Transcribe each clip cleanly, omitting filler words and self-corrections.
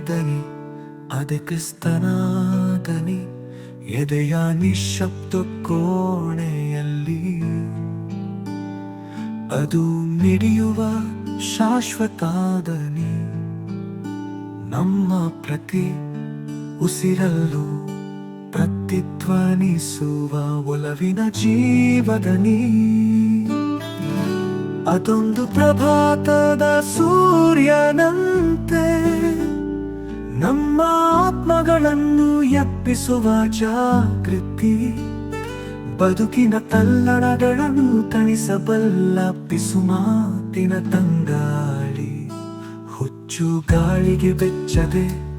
ದನಿ, ಅದೇ ಕ್ರಿಸ್ತನ ದನಿ, ಎದೆಯ ನಿಶ್ಶಬ್ದ ಕೋಣೆಯಲ್ಲಿ ಅದು ಮಿಡಿಯುವ ಶಾಶ್ವತ ದನಿ. ನಮ್ಮ ಪ್ರತಿ ಉಸಿರಲ್ಲೂ ಪ್ರತಿಧ್ವನಿಸುವ ಒಲವಿನ ಜೀವದನಿ. ಅದೊಂದು ಪ್ರಭಾತದ ಸೂರ್ಯನಂತೆ ನಮ್ಮ ಆತ್ಮಗಳನ್ನು ಎಬ್ಬಿಸುವ ಜಾಗೃತಿ. ಬದುಕಿನ ತಲ್ಲಣಗಳನ್ನು ತಣಿಸಬಲ್ಲ ಪಿಸುಮಾತಿನ ತಂಗಾಳಿ. ಹುಚ್ಚು ಗಾಳಿಗೆ ಬೆಚ್ಚದೆ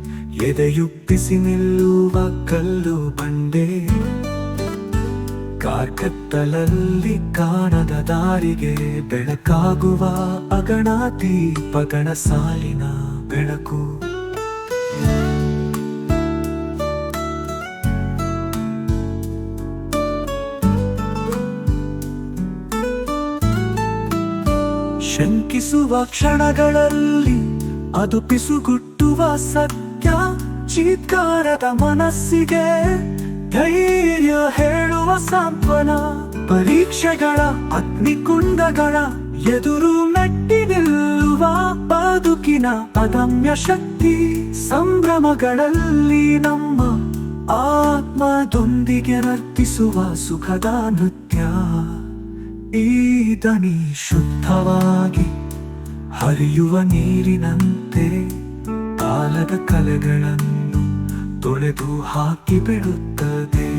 ಎದೆಯುಪ್ಪಿಸಿ ನಿಲ್ಲುವ ಕಲ್ಲು ಬಂಡೆ. ಕಾರ್ಕತ್ತಲಲ್ಲಿ ಕಾಣದ ದಾರಿಗೆ ಬೆಳಕಾಗುವ ಅಗಣ ದೀಪಗಳ ಸಾಲಿನ ಬೆಳಕು. ಶಂಕಿಸುವ ಕ್ಷಣಗಳಲ್ಲಿ ಅದು ಪಿಸುಗುಟ್ಟುವ ಸತ್ಯ. ಚೀತ್ಕಾರದ ಮನಸ್ಸಿಗೆ ಧೈರ್ಯ ಹೇಳುವ ಸಾಂತ್ವನ. ಪರೀಕ್ಷೆಗಳ ಅಗ್ನಿಕುಂಡಗಳ ಎದುರು ಮೆಟ್ಟಿ ನಿಲ್ಲುವ ಬದುಕಿನ ಅದಮ್ಯ ಶಕ್ತಿ. ಸಂಭ್ರಮಗಳಲ್ಲಿ ನಮ್ಮ ಆತ್ಮದೊಂದಿಗೆ ನರ್ತಿಸುವ ಸುಖದ ನೃತ್ಯ. ಈ ದನಿ ಶುದ್ಧವಾಗಿ ಹರಿಯುವ ನೀರಿನಂತೆ ಕಾಲದ ಕಲೆಗಳನ್ನು ತೊಳೆದು ಹಾಕಿ ಬಿಡುತ್ತದೆ.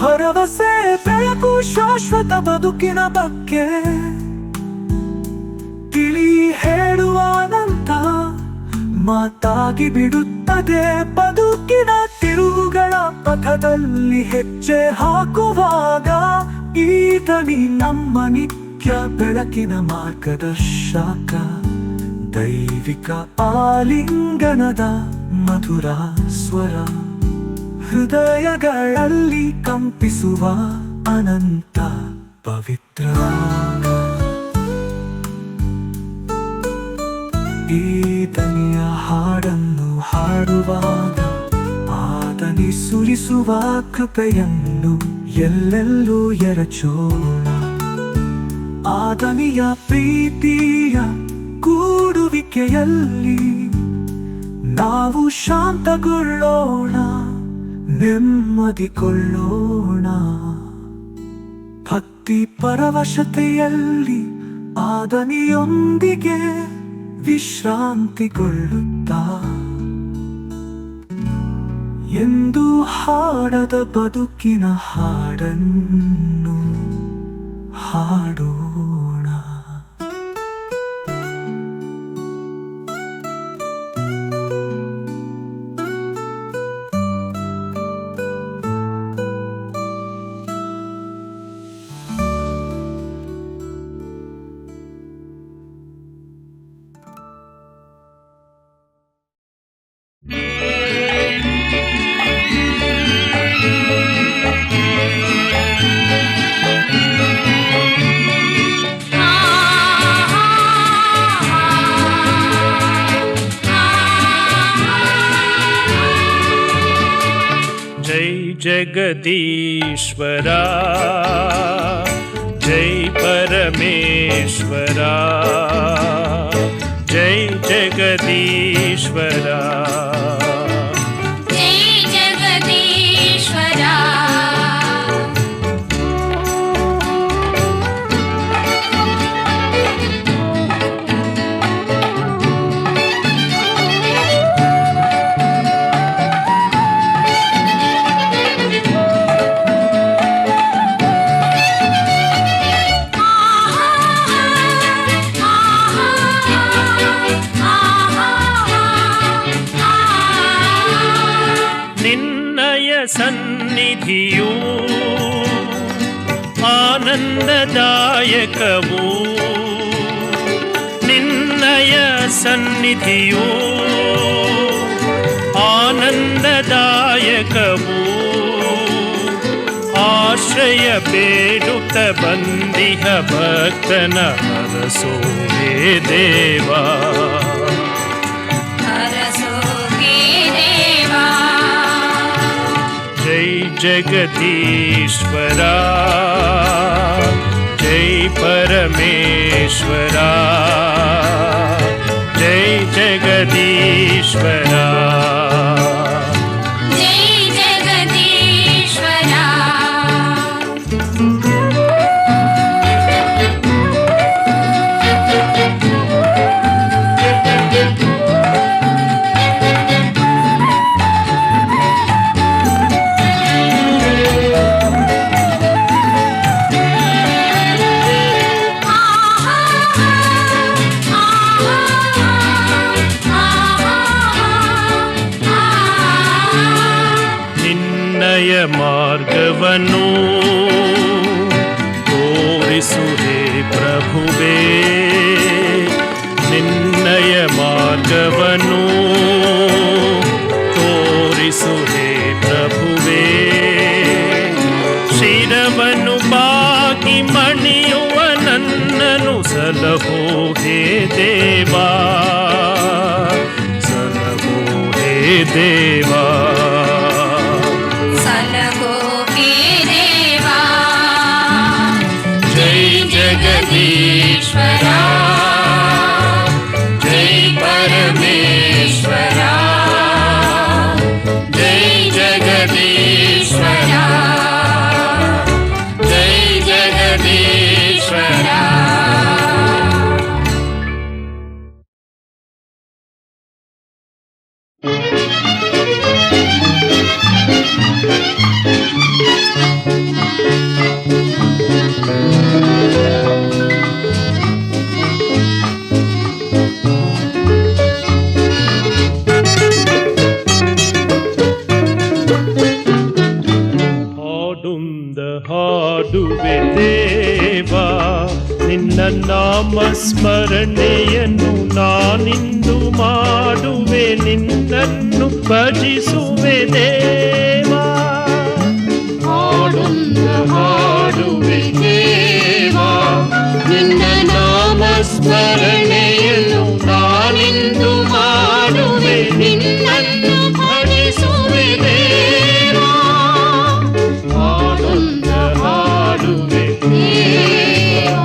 ಭರವಸೆ ಬೆಳಕು ಶಾಶ್ವತ ಬದುಕಿನ ಬಗ್ಗೆ ತಿಳಿ ಹೇಳುವ ಅನಂತ ಮಾತಾಗಿ ಬಿಡುತ್ತದೆ. ಬದುಕಿನ ತಿರುವುಗಳ ಪಥದಲ್ಲಿ ಹೆಜ್ಜೆ ಹಾಕುವಾಗ ಈ ದನಿ ನಮ್ಮ ನಿತ್ಯ ಬೆಳಕಿನ ಮಾರ್ಗದರ್ಶಕ. ದೈವಿಕ ಆಲಿಂಗನದ ಮಧುರ ಸ್ವರ, ಹೃದಯಗಳಲ್ಲಿ ಕಂಪಿಸುವ ಅನಂತ ಪವಿತ್ರ. ಈ ದನಿಯ ಹಾಡನ್ನು ಹಾಡುವಾಗ ಆದನಿ ಸುರಿಸುವ ಕೃಪೆಯನ್ನು ಎಲ್ಲೆಲ್ಲೂ ಎರಚೋಣ. ಆದನಿಯ ಪ್ರೀತಿಯ ಕೂಡುವಿಕೆಯಲ್ಲಿ ನಾವು ಶಾಂತಗೊಳ್ಳೋಣ, ನೆಮ್ಮದಿಗೊಳ್ಳೋಣ. ಭಕ್ತಿ ಪರವಶತೆಯಲ್ಲಿ ಆದನಿಯೊಂದಿಗೆ ವಿಶ್ರಾಂತಿಗೊಳ್ಳುತ್ತಾ ಎಂದು ಹಾಡದ ಬದುಕಿನ ಹಾಡನ್ನು ಹಾಡೋಣ. जगदीश्वरा जय परमेश्वरा, जय जगदीश्वरा, जय जगदीश्वरा. ಸನ್ನಿಧಿಯು ಆನಂದದಾಯಕವು, ನಿನ್ನಯ ಸನ್ನಿಧಿಯು ಆನಂದದಾಯಕವು. ಆಶ್ರಯ ಬೇಡುತ್ತ ಬಂದಿಹ ಭಕ್ತನ ಹರಸೋಹೇ ದೇವಾ जय जगदीश्वरा जय परमेश्वरा जय जगदीश्वरा जय जगदीश्वरा ಮಾರ್ಗವನ್ನು ತೋರಿಸು ಹೇ ಪ್ರಭುವೇ ನಿನ್ನಯ ಮಾರ್ಗವನ್ನು ತೋರಿಸು ಹೇ ಪ್ರಭುವೇ ಶಿರವನ್ನು ಬಾಗಿ ಮಣಿಯುವ ನನ್ನನು ಸಲಹೋ ಹೇ ದೇವಾ ಸಲಹೋ ಹೇ ದೇವಾ जगदीश्वरा जय परमेश्वरा जय जगदीश्वरा जय जगदीश्वरा ಹಾಡುವೆ ದೇವಾ ನಿನ್ನ ನಾಮ ಸ್ಮರಣೆಯನ್ನು ನಾನಿಂದು ಮಾಡುವೆ ನಿನ್ನನ್ನು ಭಜಿಸುವೆ ದೇವಾ ಹಾಡುವೆ ದೇವಾ ನಿನ್ನ ನಾಮ ಸ್ಮರಣೆಯನ್ನು ನಾನಿಂದು ಮಾಡುವೆ ನಿನ್ನನ್ನು ಭಜಿಸುವೆ ದೇವಾ ಹಾಡುವೆ ದೇವಾ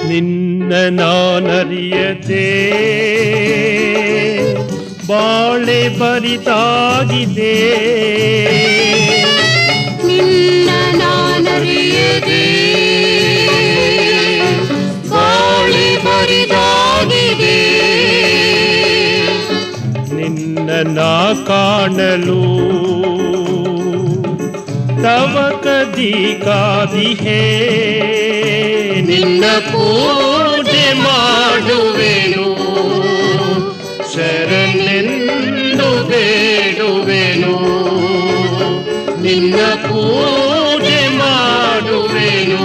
ನಿನ್ನ ನಾನರಿಯದೆ ಬಾಳೆ ಬರಿದಾಗಿದೆ ನಿನ್ನ ನಾನರಿಯದೆ ಬಾಳೆ ಬರಿದಾಗಿದೆ ನಿನ್ನ ನಾ ಕಾಣಲು ತವಕದಿ ಕಾದಿಹೇ ನಿನ್ನ ಪೂಜೆ ಮಾಡುವೆನು ಶರಣೆಂದು ಬೇಡುವೆನು ನಿನ್ನ ಪೂಜೆ ಮಾಡುವೆನು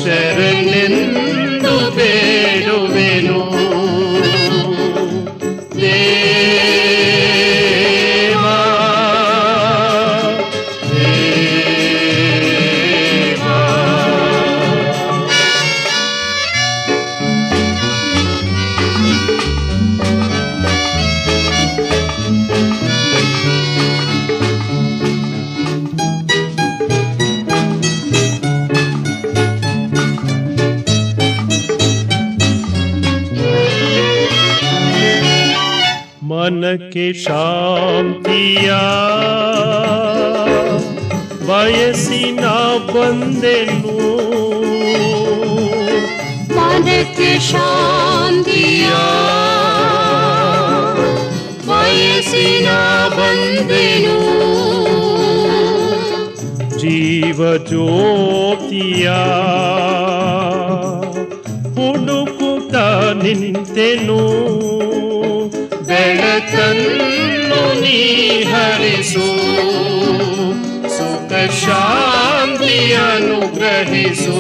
ಶರಣೆಂದು ಬೇಡುವೆನು ದೇವಾ ದೇವಾ मनके शांतिया बयसिन बंदेनु मनके शांतिया बयसिन बंदेनु जीव ज्योतिया ಹುಡುಕುತ್ತ ನಿಂತೆನು ಬೆಳಕಿನ ಬೆಳಕನ್ನು ನೀ ಹರಿಸು, ಸುಖ ಶಾಂತಿಯನ್ನು ಗ್ರಹಿಸು.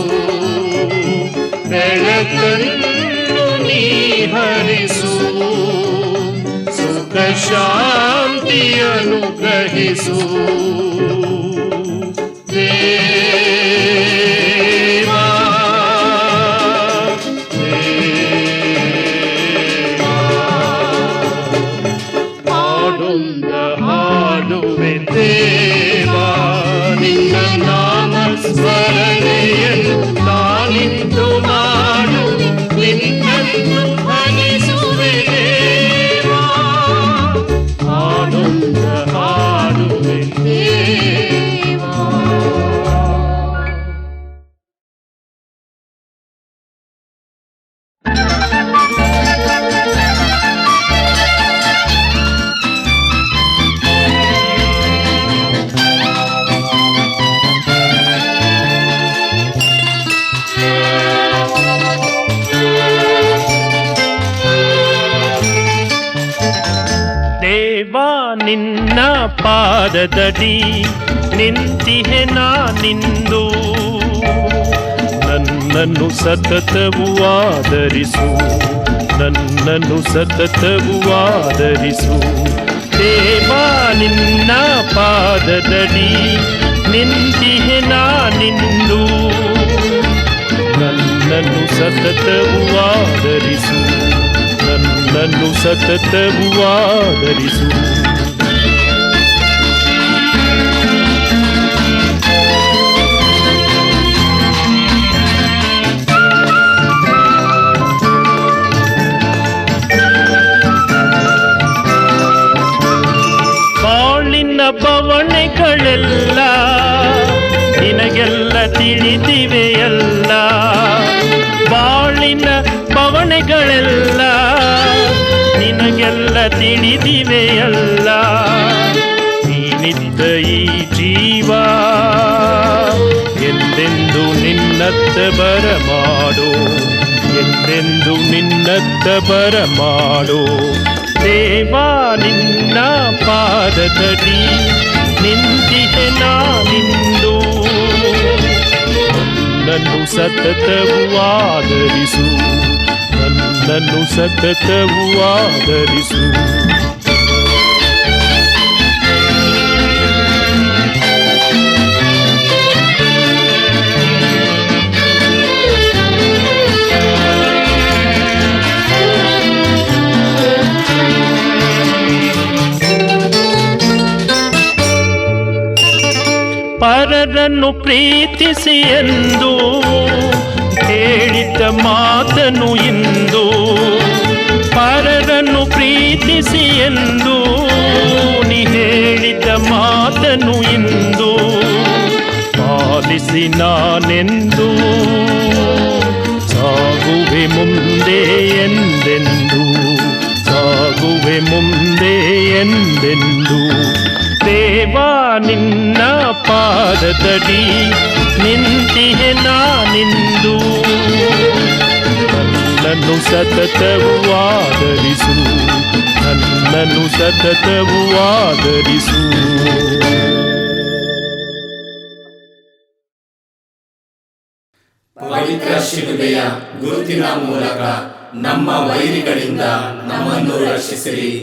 ಬೆಳಕನ್ನು ನೀ ಹರಿಸು, ಸುಖ ಶಾಂತಿಯನ್ನು ಗ್ರಹಿಸು. ದೇವಾ ಹಾಡೊಂದ ಹಾಡುವೆ ದೇವಾ, ನಿನ್ನ ನಾಮ ಸ್ಮರಣೆಯನ್ನು ನಾನಿಂದು ಮಾಡು, ನಿನ್ನನ್ನು ಧ್ವನಿಸುವೆ ದೇವಾ. ಹಾಡೊಂದ ಹಾಡುವೆ ದೇವಾ. ದೇವಾ ನಿನ್ನ ಪಾದದಡಿ ನಿಂತಿಹೆ ನಾನಿಂದು, ನನ್ನನ್ನು ಸತತವು ಆದರಿಸು, ನನ್ನನ್ನು ಸತತವು ಆದರಿಸು. ದೇವಾ ನಿನ್ನ ಪಾದದಡಿ ನಿಂತಿಹೆ ನಾನಿಂದು, ನನ್ನನ್ನು ಸತತವು ಆದರಿಸು, ನನ್ನನ್ನು ಸತತವು ಆದರಿಸು. ಬಾಳಿನ ಬವಣೆಗಳೆಲ್ಲ ನಿನಗೆಲ್ಲ ತಿಳಿದಿವೆಯಲ್ಲ, ಬಾಳಿನ ಬವಣೆಗಳೆಲ್ಲ ನಿನಗೆಲ್ಲ ತಿಳಿದಿವೆಯಲ್ಲ. ನೀನಿದ್ದ ಈ ಜೀವ ಎಂದೆಂದು ನಿನ್ನತ್ತ ಬರಮಾಡು, ಎಂದೆಂದು ನಿನ್ನತ್ತ ಬರಮಾಡು. ದೇವಾ ನಿನ್ನ ಪಾದದಡಿ ನಿಂತಿಹೆ ನಾನಿಂದು, ನನ್ನನ್ನು ಸತತವು ಆದರಿಸು, ನನ್ನನ್ನು ಸತತವು ಆದರಿಸು. ಪರರನ್ನು ಪ್ರೀತಿಸಿ ಎಂದು ಹೇಳಿದ ಮಾತನು ಇಂದು, ಪರರನ್ನು ಪ್ರೀತಿಸಿ ಎಂದು ನೀ ಹೇಳಿದ ಮಾತನು ಇಂದು ಪಾಲಿಸಿ ನಾನೆಂದು ಸಾಗುವೆ ಮುಂದೆ ಎಂದೆಂದು, ಸಾಗುವೆ ಮುಂದೆ ಎಂದೆಂದು. ದೇವಾ ನಿನ್ನ ಪಾದದಡಿ ನಿಂತಿಹೆ ನಾನಿಂದು, ನನ್ನನ್ನು ಸತತವು ಆದರಿಸು, ನನ್ನನ್ನು ಸತತವು ಆದರಿಸು. ಪವಿತ್ರ ಶಿಲುಬೆಯ ಗುರುತಿನ ಮೂಲಕ ನಮ್ಮ ವೈರಿಗಳಿಂದ ನಮ್ಮನ್ನು ರಕ್ಷಿಸಿರಿ.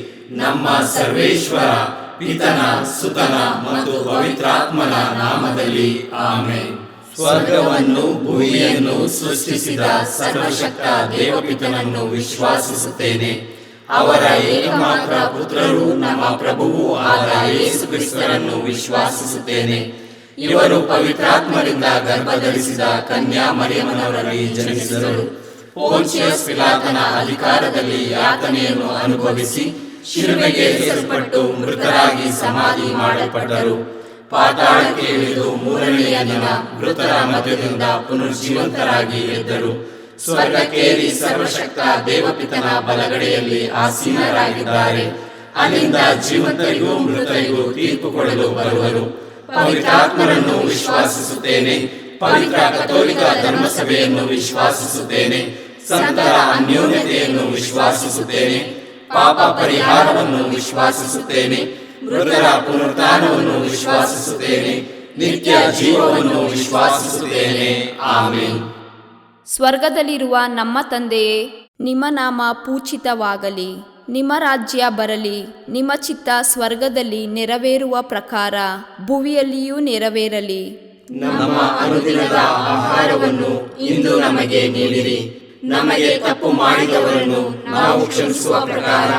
ನಮ್ಮ ಸರ್ವೇಶ್ವರ ಪಿತನ ಸುತನ ಮತ್ತು ಪವಿತ್ರಾತ್ಮನ ನಾಮದಲ್ಲಿ ಆಮೆನ್. ಸ್ವರ್ಗವನ್ನು ಭೂಮಿಯನ್ನು ಸೃಷ್ಟಿಸಿದ ಸರ್ವಶಕ್ತ ದೇವಪಿತನನ್ನು ವಿಶ್ವಾಸಿಸುತ್ತೇನೆ. ಅವರ ಏಕಮಾತ್ರ ಪುತ್ರರು ನಮ್ಮ ಪ್ರಭುವೂ ಆದ ಯೇಸು ಕ್ರಿಸ್ತರನ್ನು ವಿಶ್ವಾಸಿಸುತ್ತೇನೆ. ಇವರು ಪವಿತ್ರಾತ್ಮರಿಂದ ಗರ್ಭಧರಿಸಿದ ಕನ್ಯಾ ಮರಿಯಮ್ಮನವರಲ್ಲಿ ಜನಿಸಿದರು. ಪೋಂಚಿಯಸ್ ಪಿಲಾತನ ಅಧಿಕಾರದಲ್ಲಿ ಯಾತನೆಯನ್ನು ಅನುಭವಿಸಿ ಶಿಲುಬೆಗೆ ಏರಿಸಲ್ಪಟ್ಟು ಮೃತರಾಗಿ ಸಮಾಧಿ ಮಾಡಲ್ಪಟ್ಟರು. ಪಾತಾಳಕ್ಕೆ ಇಳಿದು ಮೂರನೆಯ ದಿನ ಮೃತರ ಮಧ್ಯದಿಂದ ಪುನರ್ಜೀವಂತರಾಗಿ ಎದ್ದರು. ಸ್ವರ್ಗಕ್ಕೇರಿ ಸರ್ವಶಕ್ತ ದೇವಪಿತನ ಬಲಗಡೆಯಲ್ಲಿ ಆಸೀನರಾಗಿದ್ದಾರೆ. ಅಲ್ಲಿಂದ ಜೀವಂತರಿಗೂ ಮೃತರಿಗೂ ತೀರ್ಪು ಕೊಡಲು ಬರುವರು. ಪವಿತ್ರಾತ್ಮರನ್ನು ವಿಶ್ವಾಸಿಸುತ್ತೇನೆ. ಪವಿತ್ರ ಕಥೋಲಿಕ ಧರ್ಮಸಭೆಯನ್ನು ವಿಶ್ವಾಸಿಸುತ್ತೇನೆ. ಸಂತರ ಅನ್ಯೋನ್ಯತೆಯನ್ನು ವಿಶ್ವಾಸಿಸುತ್ತೇನೆ. ಪಾಪ ಪರಿಹಾರವನ್ನು ವಿಶ್ವಾಸಿಸುತ್ತೇನೆ. ಮೃತರ ಪುನರುತ್ಥಾನವನ್ನು ವಿಶ್ವಾಸಿಸುತ್ತೇನೆ. ನಿತ್ಯ ಜೀವವನ್ನು ವಿಶ್ವಾಸಿಸುತ್ತೇನೆ. ಆಮೆನ್. ಸ್ವರ್ಗದಲ್ಲಿರುವ ನಮ್ಮ ತಂದೆಯೇ, ನಿಮ್ಮ ನಾಮ ಪೂಜಿತವಾಗಲಿ. ನಿಮ್ಮ ರಾಜ್ಯ ಬರಲಿ. ನಿಮ್ಮ ಚಿತ್ತ ಸ್ವರ್ಗದಲ್ಲಿ ನೆರವೇರುವ ಪ್ರಕಾರ ಭುವಿಯಲ್ಲಿಯೂ ನೆರವೇರಲಿ. ನಮ್ಮ ಅನುದಿನದ ಆಹಾರವನ್ನು ಇಂದು ನಮಗೆ ನೀಡಿರಿ. ನಮಗೆ ತಪ್ಪು ಮಾಡಿದವರನ್ನು ನಾವು ಕ್ಷಮಿಸುವ ಪ್ರಕಾರ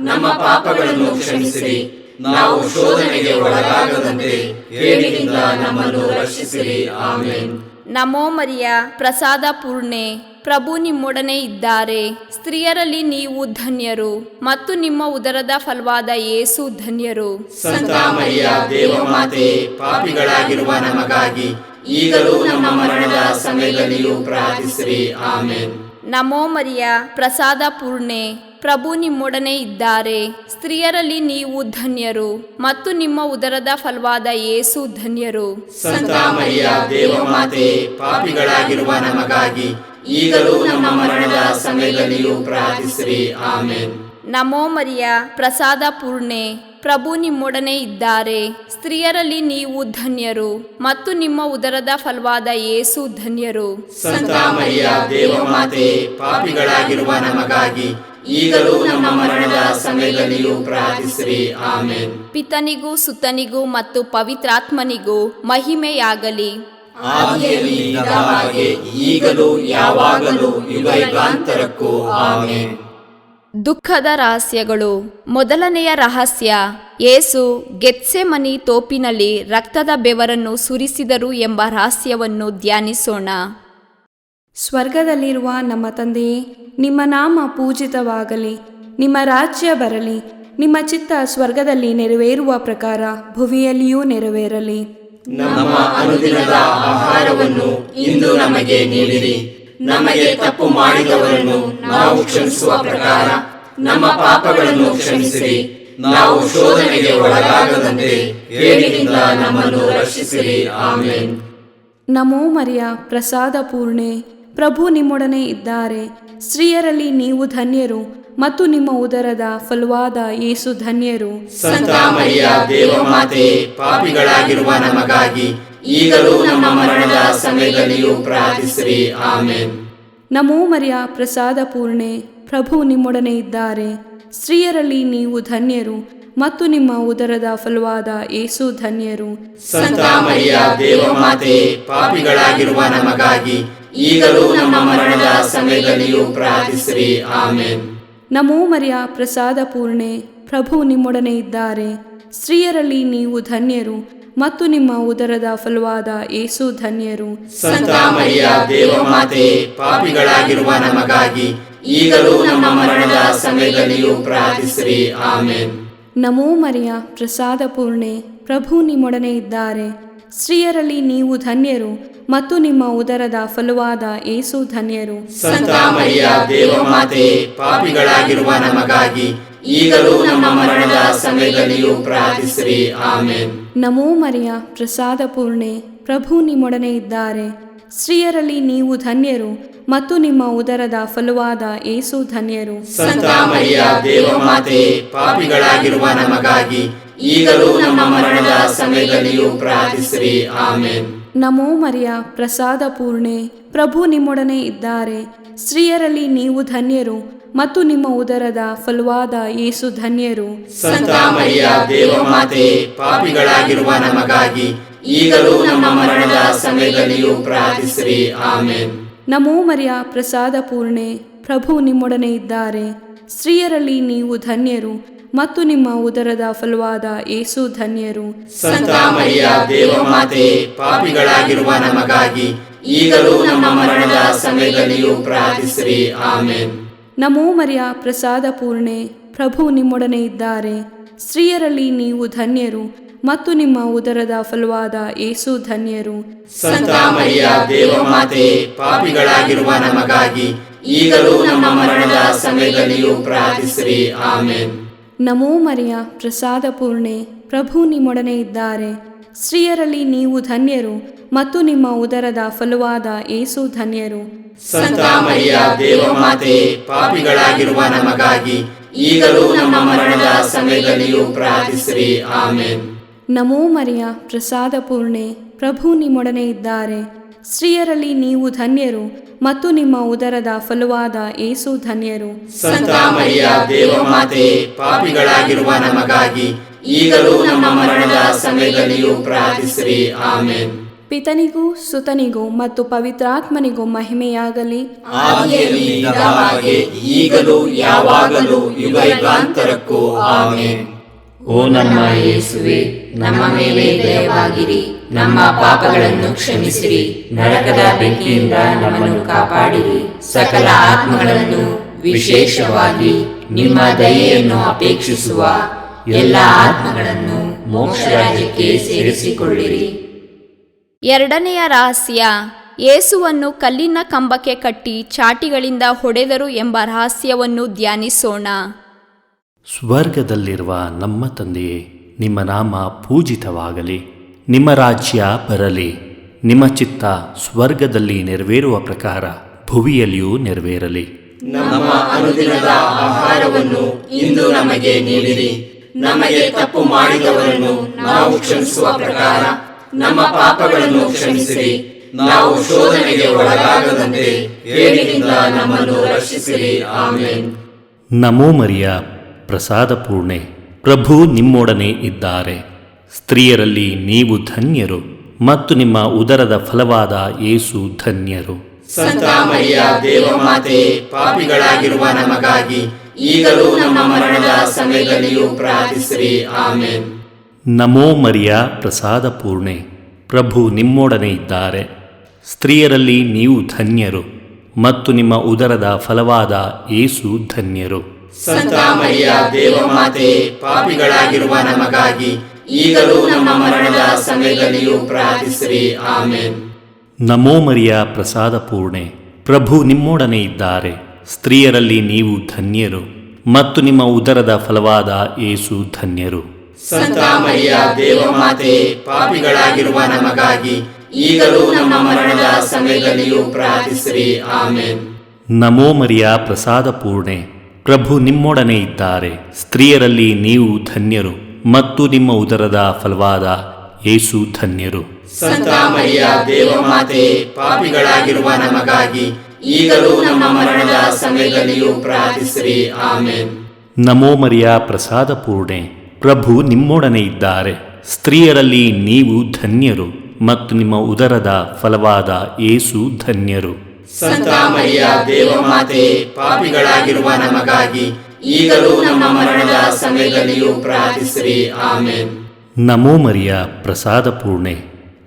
ನಮ್ಮ ಪಾಪಗಳನ್ನು ಕ್ಷಮಿಸಿರಿ. ನಾವು ಶೋಧನೆಗೆ ಒಳಗಾಗದಂತೆ ಕೇಡಿನಿಂದ ನಮ್ಮನ್ನು ರಕ್ಷಿಸಿರಿ. ಆಮೆನ್. ನಮೋ ಮರಿಯ, ಪ್ರಸಾದ ಪೂರ್ಣೆ, ಪ್ರಭು ನಿಮ್ಮೊಡನೆ ಇದ್ದಾರೆ. ಸ್ತ್ರೀಯರಲ್ಲಿ ನೀವು ಧನ್ಯರು ಮತ್ತು ನಿಮ್ಮ ಉದರದ ಫಲವಾದ ಯೇಸು ಧನ್ಯರು. ಸಂತ ಮರಿಯ ದೇವಮಾತೆಯೇ, ಪಾಪಿಗಳಾಗಿರುವ ನಮಗಾಗಿ ಈಗಲೂ ನಮ್ಮ ಮರಣದ ಸಮಯದಲ್ಲಿಯೂ ಪ್ರಾರ್ಥಿಸಿರಿ. ಆಮೆನ್. ನಮೋ ಮರಿಯ, ಪ್ರಸಾದ ಪೂರ್ಣೆ, ಪ್ರಭು ನಿಮ್ಮೊಡನೆ ಇದ್ದಾರೆ. ಸ್ತ್ರೀಯರಲ್ಲಿ ನೀವು ಧನ್ಯರು ಮತ್ತು ನಿಮ್ಮ ಉದರದ ಫಲವಾದ ಯೇಸು ಧನ್ಯರು. ಸಂತ ಮರಿಯ ದೇವಮಾತೆಯೇ, ಪಾಪಿಗಳಾಗಿರುವ ನಮಗಾಗಿ ಈಗಲೂ ನಮ್ಮ ಮರಣದ ಸಮಯದಲ್ಲಿಯೂ ಪ್ರಾರ್ಥಿಸಿರಿ. ಆಮೆನ್. ನಮೋ ಮರಿಯ, ಪ್ರಸಾದ ಪೂರ್ಣೆ, ಪ್ರಭು ನಿಮ್ಮೊಡನೆ ಇದ್ದಾರೆ. ಸ್ತ್ರೀಯರಲ್ಲಿ ನೀವು ಧನ್ಯರು ಮತ್ತು ನಿಮ್ಮ ಉದರದ ಫಲವಾದ ಯೇಸು ಧನ್ಯರು. ಸಂತ ಮರಿಯ ದೇವಮಾತೆಯೇ, ಪಾಪಿಗಳಾಗಿರುವ ನಮಗಾಗಿ ಈಗಲೂ ನಮ್ಮ ಮರಣದ ಸಮಯದಲ್ಲಿಯೂ ಪ್ರಾರ್ಥಿಸಿರಿ. ಆಮೆನ್. ಪಿತನಿಗೂ ಸುತನಿಗೂ ಮತ್ತು ಪವಿತ್ರಾತ್ಮನಿಗೂ ಮಹಿಮೆಯಾಗಲಿ. ಆದಿಯಲ್ಲಿ ಇದ್ದ ಹಾಗೆ ಈಗಲೂ ಯಾವಾಗಲೂ ಯುಗಯುಗಾಂತರಕ್ಕೂ. ಆಮೆನ್. ದುಃಖದ ರಹಸ್ಯಗಳು. ಮೊದಲನೆಯ ರಹಸ್ಯ, ಯೇಸು ಗೆತ್ಸೆಮನಿ ತೋಪಿನಲ್ಲಿ ರಕ್ತದ ಬೆವರನ್ನು ಸುರಿಸಿದರು ಎಂಬ ರಹಸ್ಯವನ್ನು ಧ್ಯಾನಿಸೋಣ. ಸ್ವರ್ಗದಲ್ಲಿರುವ ನಮ್ಮ ತಂದೆಯೇ, ನಿಮ್ಮ ನಾಮ ಪೂಜಿತವಾಗಲಿ. ನಿಮ್ಮ ರಾಜ್ಯ ಬರಲಿ. ನಿಮ್ಮ ಚಿತ್ತ ಸ್ವರ್ಗದಲ್ಲಿ ನೆರವೇರುವ ಪ್ರಕಾರ ಭುವಿಯಲ್ಲಿಯೂ ನೆರವೇರಲಿ. ನಮ್ಮ ಅನುದಿನದ ಆಹಾರವನ್ನು ಇಂದು ನಮಗೆ ನೀಡಿರಿ. ನಮಗೆ ತಪ್ಪು ಮಾಡಿದವರನ್ನು ನಾವು ಕ್ಷಮಿಸುವ ಪ್ರಕಾರ ನಮ್ಮ ಪಾಪಗಳನ್ನು ಕ್ಷಮಿಸಿರಿ. ನಾವು ಶೋಧನೆಗೆ ಒಳಗಾಗದಂತೆ ಕೇಡಿನಿಂದ ನಮ್ಮನ್ನು ರಕ್ಷಿಸಿರಿ. ಆಮೆನ್. ನಮೋ ಮರಿಯ, ಪ್ರಸಾದ ಪೂರ್ಣೆ, ಪ್ರಭು ನಿಮ್ಮೊಡನೆ ಇದ್ದಾರೆ. ಸ್ತ್ರೀಯರಲ್ಲಿ ನೀವು ಧನ್ಯರು ಮತ್ತು ನಿಮ್ಮ ಉದರದ ಫಲವಾದ ಯೇಸು ಧನ್ಯರು. ಸಂತ ಮರಿಯ ದೇವಮಾತೆಯೇ, ಪಾಪಿಗಳಾಗಿರುವ ನಮಗಾಗಿ ಈಗಲೂ ನಮ್ಮ ಮರಣದ ಸಮಯದಲ್ಲಿಯೂ ಪ್ರಾರ್ಥಿಸಿರಿ. ಆಮೆನ್. ನಮೋ ಮರಿಯ, ಪ್ರಸಾದ ಪೂರ್ಣೆ, ಪ್ರಭು ನಿಮ್ಮೊಡನೆ ಇದ್ದಾರೆ. ಸ್ತ್ರೀಯರಲ್ಲಿ ನೀವು ಧನ್ಯರು ಮತ್ತು ನಿಮ್ಮ ಉದರದ ಫಲವಾದ ಯೇಸು ಧನ್ಯರು. ಸಂತ ಮರಿಯ ದೇವಮಾತೆಯೇ, ಪಾಪಿಗಳಾಗಿರುವ ನಮಗಾಗಿ ಈಗಲೂ ನಮ್ಮ ಮರಣದ ಸಮಯದಲ್ಲಿಯೂ ಪ್ರಾರ್ಥಿಸಿರಿ. ಆಮೆನ್. ನಮೋ ಮರಿಯ, ಪ್ರಸಾದ ಪೂರ್ಣೆ, ಪ್ರಭು ನಿಮ್ಮೊಡನೆ ಇದ್ದಾರೆ. ಸ್ತ್ರೀಯರಲ್ಲಿ ನೀವು ಧನ್ಯರು ಮತ್ತು ನಿಮ್ಮ ಉದರದ ಫಲವಾದ ಯೇಸು ಧನ್ಯರು. ಸಂತ ಮರಿಯ ದೇವಮಾತೆಯೇ, ಪಾಪಿಗಳಾಗಿರುವ ನಮಗಾಗಿ ಈಗಲೂ ನಮ್ಮ ಮರಣದ ಸಮಯದಲ್ಲಿಯೂ ಪ್ರಾರ್ಥಿಸಿರಿ. ಆಮೆನ್. ನಮೋ ಮರಿಯ, ಪ್ರಸಾದ ಪೂರ್ಣೆ, ಪ್ರಭು ನಿಮ್ಮೊಡನೆ ಇದ್ದಾರೆ. ಸ್ತ್ರೀಯರಲ್ಲಿ ನೀವು ಧನ್ಯರು ಮತ್ತು ನಿಮ್ಮ ಉದರದ ಫಲವಾದ ಯೇಸು ಧನ್ಯರು. ಸಂತ ಮರಿಯ ದೇವಮಾತೆಯೇ, ಪಾಪಿಗಳಾಗಿರುವ ನಮಗಾಗಿ ಈಗಲೂ ನಮ್ಮ ಮರಣದ ಸಮಯದಲ್ಲಿಯೂ ಪ್ರಾರ್ಥಿಸಿರಿ. ಆಮೆನ್. ನಮೋ ಮರಿಯ, ಪ್ರಸಾದ ಪೂರ್ಣೆ, ಪ್ರಭು ನಿಮ್ಮೊಡನೆ ಇದ್ದಾರೆ. ಸ್ತ್ರೀಯರಲ್ಲಿ ನೀವು ಧನ್ಯರು ಮತ್ತು ನಿಮ್ಮ ಉದರದ ಫಲವಾದ ಯೇಸು ಧನ್ಯರು. ಸಂತ ಮರಿಯ ದೇವಮಾತೆಯೇ, ಪಾಪಿಗಳಾಗಿರುವ ನಮಗಾಗಿ ಈಗಲೂ ನಮ್ಮ ಮರಣದ ಸಮಯದಲ್ಲಿಯೂ ಪ್ರಾರ್ಥಿಸಿರಿ. ಆಮೆನ್. ನಮೋ ಮರಿಯ, ಪ್ರಸಾದ ಪೂರ್ಣೆ, ಪ್ರಭು ನಿಮ್ಮೊಡನೆ ಇದ್ದಾರೆ. ಸ್ತ್ರೀಯರಲ್ಲಿ ನೀವು ಧನ್ಯರು ಮತ್ತು ನಿಮ್ಮ ಉದರದ ಫಲವಾದ ಯೇಸು ಧನ್ಯರು. ಸಂತ ಮರಿಯ ದೇವಮಾತೆಯೇ, ಪಾಪಿಗಳಾಗಿರುವ ನಮಗಾಗಿ ಈಗಲೂ ನಮ್ಮ ಮರಣದ ಸಮಯದಲ್ಲಿಯೂ ಪ್ರಾರ್ಥಿಸಿರಿ. ಆಮೆನ್. ನಮೋ ಮರಿಯ, ಪ್ರಸಾದ ಪೂರ್ಣೆ, ಪ್ರಭು ನಿಮ್ಮೊಡನೆ ಇದ್ದಾರೆ. ಸ್ತ್ರೀಯರಲ್ಲಿ ನೀವು ಧನ್ಯರು ಮತ್ತು ನಿಮ್ಮ ಉದರದ ಫಲವಾದ ಯೇಸು ಧನ್ಯರು. ಸಂತ ಮರಿಯ ದೇವಮಾತೆಯೇ, ಪಾಪಿಗಳಾಗಿರುವ ನಮಗಾಗಿ ಈಗಲೂ ನಮ್ಮ ಮರಣದ ಸಮಯದಲ್ಲಿಯೂ ಪ್ರಾರ್ಥಿಸಿರಿ. ಆಮೆನ್. ನಮೋ ಮರಿಯ, ಪ್ರಸಾದ ಪೂರ್ಣೆ, ಪ್ರಭು ನಿಮ್ಮೊಡನೆ ಇದ್ದಾರೆ. ಸ್ತ್ರೀಯರಲ್ಲಿ ನೀವು ಧನ್ಯರು ಮತ್ತು ನಿಮ್ಮ ಉದರದ ಫಲವಾದ ಯೇಸು ಧನ್ಯರು. ಸಂತ ಮರಿಯ ದೇವಮಾತೆಯೇ, ಪಾಪಿಗಳಾಗಿರುವ ನಮಗಾಗಿ ಈಗಲೂ ನಮ್ಮ ಮರಣದ ಸಮಯದಲ್ಲಿಯೂ ಪ್ರಾರ್ಥಿಸಿರಿ. ಆಮೆನ್. ನಮೋ ಮರಿಯ, ಪ್ರಸಾದ ಪೂರ್ಣೆ, ಪ್ರಭು ನಿಮ್ಮೊಡನೆ ಇದ್ದಾರೆ. ಸ್ತ್ರೀಯರಲ್ಲಿ ನೀವು ಧನ್ಯರು ಮತ್ತು ನಿಮ್ಮ ಉದರದ ಫಲವಾದ ಯೇಸು ಧನ್ಯರು. ಸಂತ ಮರಿಯ ದೇವಮಾತೆಯೇ, ಪಾಪಿಗಳಾಗಿರುವ ನಮಗಾಗಿ ಈಗಲೂ ನಮ್ಮ ಮರಣದ ಸಮಯದಲ್ಲಿಯೂ ಪ್ರಾರ್ಥಿಸಿರಿ. ಆಮೇನ್. ನಮೋ ಮರಿಯ ಪ್ರಸಾದ ಪೂರ್ಣೆ, ಪ್ರಭು ನಿಮ್ಮೊಡನೆ ಇದ್ದಾರೆ. ಸ್ತ್ರೀಯರಲ್ಲಿ ನೀವು ಧನ್ಯರು ಮತ್ತು ನಿಮ್ಮ ಉದರದ ಫಲವಾದ ಯೇಸು ಧನ್ಯರು. ಸಂತ ಮರಿಯ ದೇವಮಾತೆ, ಪಾಪಿಗಳಾಗಿರುವ ನಮಗಾಗಿ ಈಗಲೂ ನಮ್ಮ ಮರಣದ ಸಮಯದಲ್ಲಿಯೂ ಪ್ರಾರ್ಥಿಸಿರಿ. ಆಮೇನ್. ಪಿತನಿಗೂ ಸುತನಿಗೂ ಮತ್ತು ಪವಿತ್ರಾತ್ಮನಿಗೂ ಮಹಿಮೆಯಾಗಲಿ. ಆದಿಯಲ್ಲಿ ಇದ್ದ ಹಾಗೆ ಈಗಲೂ ಯಾವಾಗಲೂ ಯುಗಯುಗಾಂತರಕ್ಕೂ. ಆಮೇನ್. ಓ ನಮ್ಮ ಯೇಸುವೆ, ನಮ್ಮ ಮೇಲೆ ದಯವಾಗಿರಿ, ನಮ್ಮ ಪಾಪಗಳನ್ನು ಕ್ಷಮಿಸಿರಿ, ನರಕದ ಬೆಂಕಿಯಿಂದ ನಮ್ಮನ್ನು ಕಾಪಾಡಿರಿ, ಸಕಲ ಆತ್ಮಗಳನ್ನು ವಿಶೇಷವಾಗಿ ನಿಮ್ಮ ದಯೆಯನ್ನು ಅಪೇಕ್ಷಿಸುವ ಎಲ್ಲ ಆತ್ಮಗಳನ್ನು ಮೋಕ್ಷ ರಾಜ್ಯಕ್ಕೆ ಸೇರಿಸಿಕೊಳ್ಳಿರಿ. ಎರಡನೆಯ ರಹಸ್ಯ, ಯೇಸುವನ್ನು ಕಲ್ಲಿನ ಕಂಬಕ್ಕೆ ಕಟ್ಟಿ ಚಾಟಿಗಳಿಂದ ಹೊಡೆದರು ಎಂಬ ರಹಸ್ಯವನ್ನು ಧ್ಯಾನಿಸೋಣ. ಸ್ವರ್ಗದಲ್ಲಿರುವ ನಮ್ಮ ತಂದೆಯೇ, ನಿಮ್ಮ ನಾಮ ಪೂಜಿತವಾಗಲಿ, ನಿಮ್ಮ ರಾಜ್ಯ ಬರಲಿ, ನಿಮ್ಮ ಚಿತ್ತ ಸ್ವರ್ಗದಲ್ಲಿ ನೆರವೇರುವ ಪ್ರಕಾರ ಭುವಿಯಲ್ಲಿಯೂ ನೆರವೇರಲಿ. ನಮ್ಮ ಅನುದಿನದ ಆಹಾರವನ್ನು ಇಂದು ನಮಗೆ ನೀಡಿರಿ. ನಮಗೆ ತಪ್ಪು ಮಾಡಿದವರನ್ನು ನಾವು ಕ್ಷಮಿಸುವ ಪ್ರಕಾರ ನಮ್ಮ ಪಾಪಗಳನ್ನು ಕ್ಷಮಿಸಿರಿ. ನಾವು ಶೋಧನೆಗೆ ಒಳಗಾಗದಂತೆ ಕೇಡಿನಿಂದ ನಮ್ಮನ್ನು ರಕ್ಷಿಸಿರಿ. ಆಮೇನ್. ನಮೋ ಮರಿಯ ಪ್ರಸಾದ ಪೂರ್ಣೆ, ಪ್ರಭು ನಿಮ್ಮೊಡನೆ ಇದ್ದಾರೆ. ಸ್ತ್ರೀಯರಲ್ಲಿ ನೀವು ಧನ್ಯರು ಮತ್ತು ನಿಮ್ಮ ಉದರದ ಫಲವಾದ ಯೇಸು ಧನ್ಯರು. ಸಂತ ಮರಿಯ ದೇವಮಾತೆ, ಪಾಪಿಗಳಾಗಿರುವ ನಮಗಾಗಿ ಈಗಲೂ ನಮ್ಮ ಮರಣದ ಸಮಯದಲ್ಲಿಯೂ ಪ್ರಾರ್ಥಿಸಿರಿ. ಆಮೇನ್. ನಮೋ ಮರಿಯ ಪ್ರಸಾದ ಪೂರ್ಣೆ, ಪ್ರಭು ನಿಮ್ಮೊಡನೆ ಇದ್ದಾರೆ. ಸ್ತ್ರೀಯರಲ್ಲಿ ನೀವು ಧನ್ಯರು ಮತ್ತು ನಿಮ್ಮ ಉದರದ ಫಲವಾದ ಯೇಸು ಧನ್ಯರು. ಸಂತ ಮರಿಯ ದೇವಮಾತೆ, ಪಾಪಿಗಳಾಗಿರುವ ನಮಗಾಗಿ ಈಗಲೂ ನಮ್ಮ ಮರಣದ ಸಮಯದಲ್ಲಿಯೂ ಪ್ರಾರ್ಥಿಸಿರಿ. ಆಮೇನ್. ನಮೋ ಮರಿಯ ಪ್ರಸಾದ ಪೂರ್ಣೆ, ಪ್ರಭು ನಿಮ್ಮೊಡನೆ ಇದ್ದಾರೆ. ಸ್ತ್ರೀಯರಲ್ಲಿ ನೀವು ಧನ್ಯರು ಮತ್ತು ನಿಮ್ಮ ಉದರದ ಫಲವಾದ ಯೇಸು ಧನ್ಯರು. ಸಂತ ಮರಿಯ ದೇವಮಾತೆ, ಪಾಪಿಗಳಾಗಿರುವ ನಮಗಾಗಿ ಈಗಲೂ ನಮ್ಮ ಮರಣದ ಸಮಯದಲ್ಲಿಯೂ ಪ್ರಾರ್ಥಿಸಿರಿ. ಆಮೇನ್. ನಮೋ ಮರಿಯ ಪ್ರಸಾದ ಪೂರ್ಣೆ, ಪ್ರಭು ನಿಮ್ಮೊಡನೆ ಇದ್ದಾರೆ. ಸ್ತ್ರೀಯರಲ್ಲಿ ನೀವು ಧನ್ಯರು ಮತ್ತು ನಿಮ್ಮ ಉದರದ ಫಲವಾದ ಯೇಸು ಧನ್ಯರು. ಸಂತ ಮರಿಯ ದೇವಮಾತೆ, ಪಾಪಿಗಳಾಗಿರುವ ನಮಗಾಗಿ ಈಗಲೂ ನಮ್ಮ ಮರಣದ ಸಮಯದಲ್ಲಿಯೂ ಪ್ರಾರ್ಥಿಸಿರಿ. ಆಮೇನ್. ನಮೋ ಮರಿಯ ಪ್ರಸಾದ ಪೂರ್ಣೆ, ಪ್ರಭು ನಿಮ್ಮೊಡನೆ ಇದ್ದಾರೆ. ಸ್ತ್ರೀಯರಲ್ಲಿ ನೀವು ಧನ್ಯರು ಮತ್ತು ನಿಮ್ಮ ಉದರದ ಫಲವಾದ ಯೇಸು ಧನ್ಯರು. ಸಂತ ಮರಿಯ ದೇವಮಾತೆ, ಪಾಪಿಗಳಾಗಿರುವ ನಮಗಾಗಿ ಈಗಲೂ ನಮ್ಮ ಮರಣದ ಸಮಯದಲ್ಲಿಯೂ ಪ್ರಾರ್ಥಿಸಿರಿ. ಆಮೇನ್. ನಮೋ ಮರಿಯ ಪ್ರಸಾದ ಪೂರ್ಣೆ,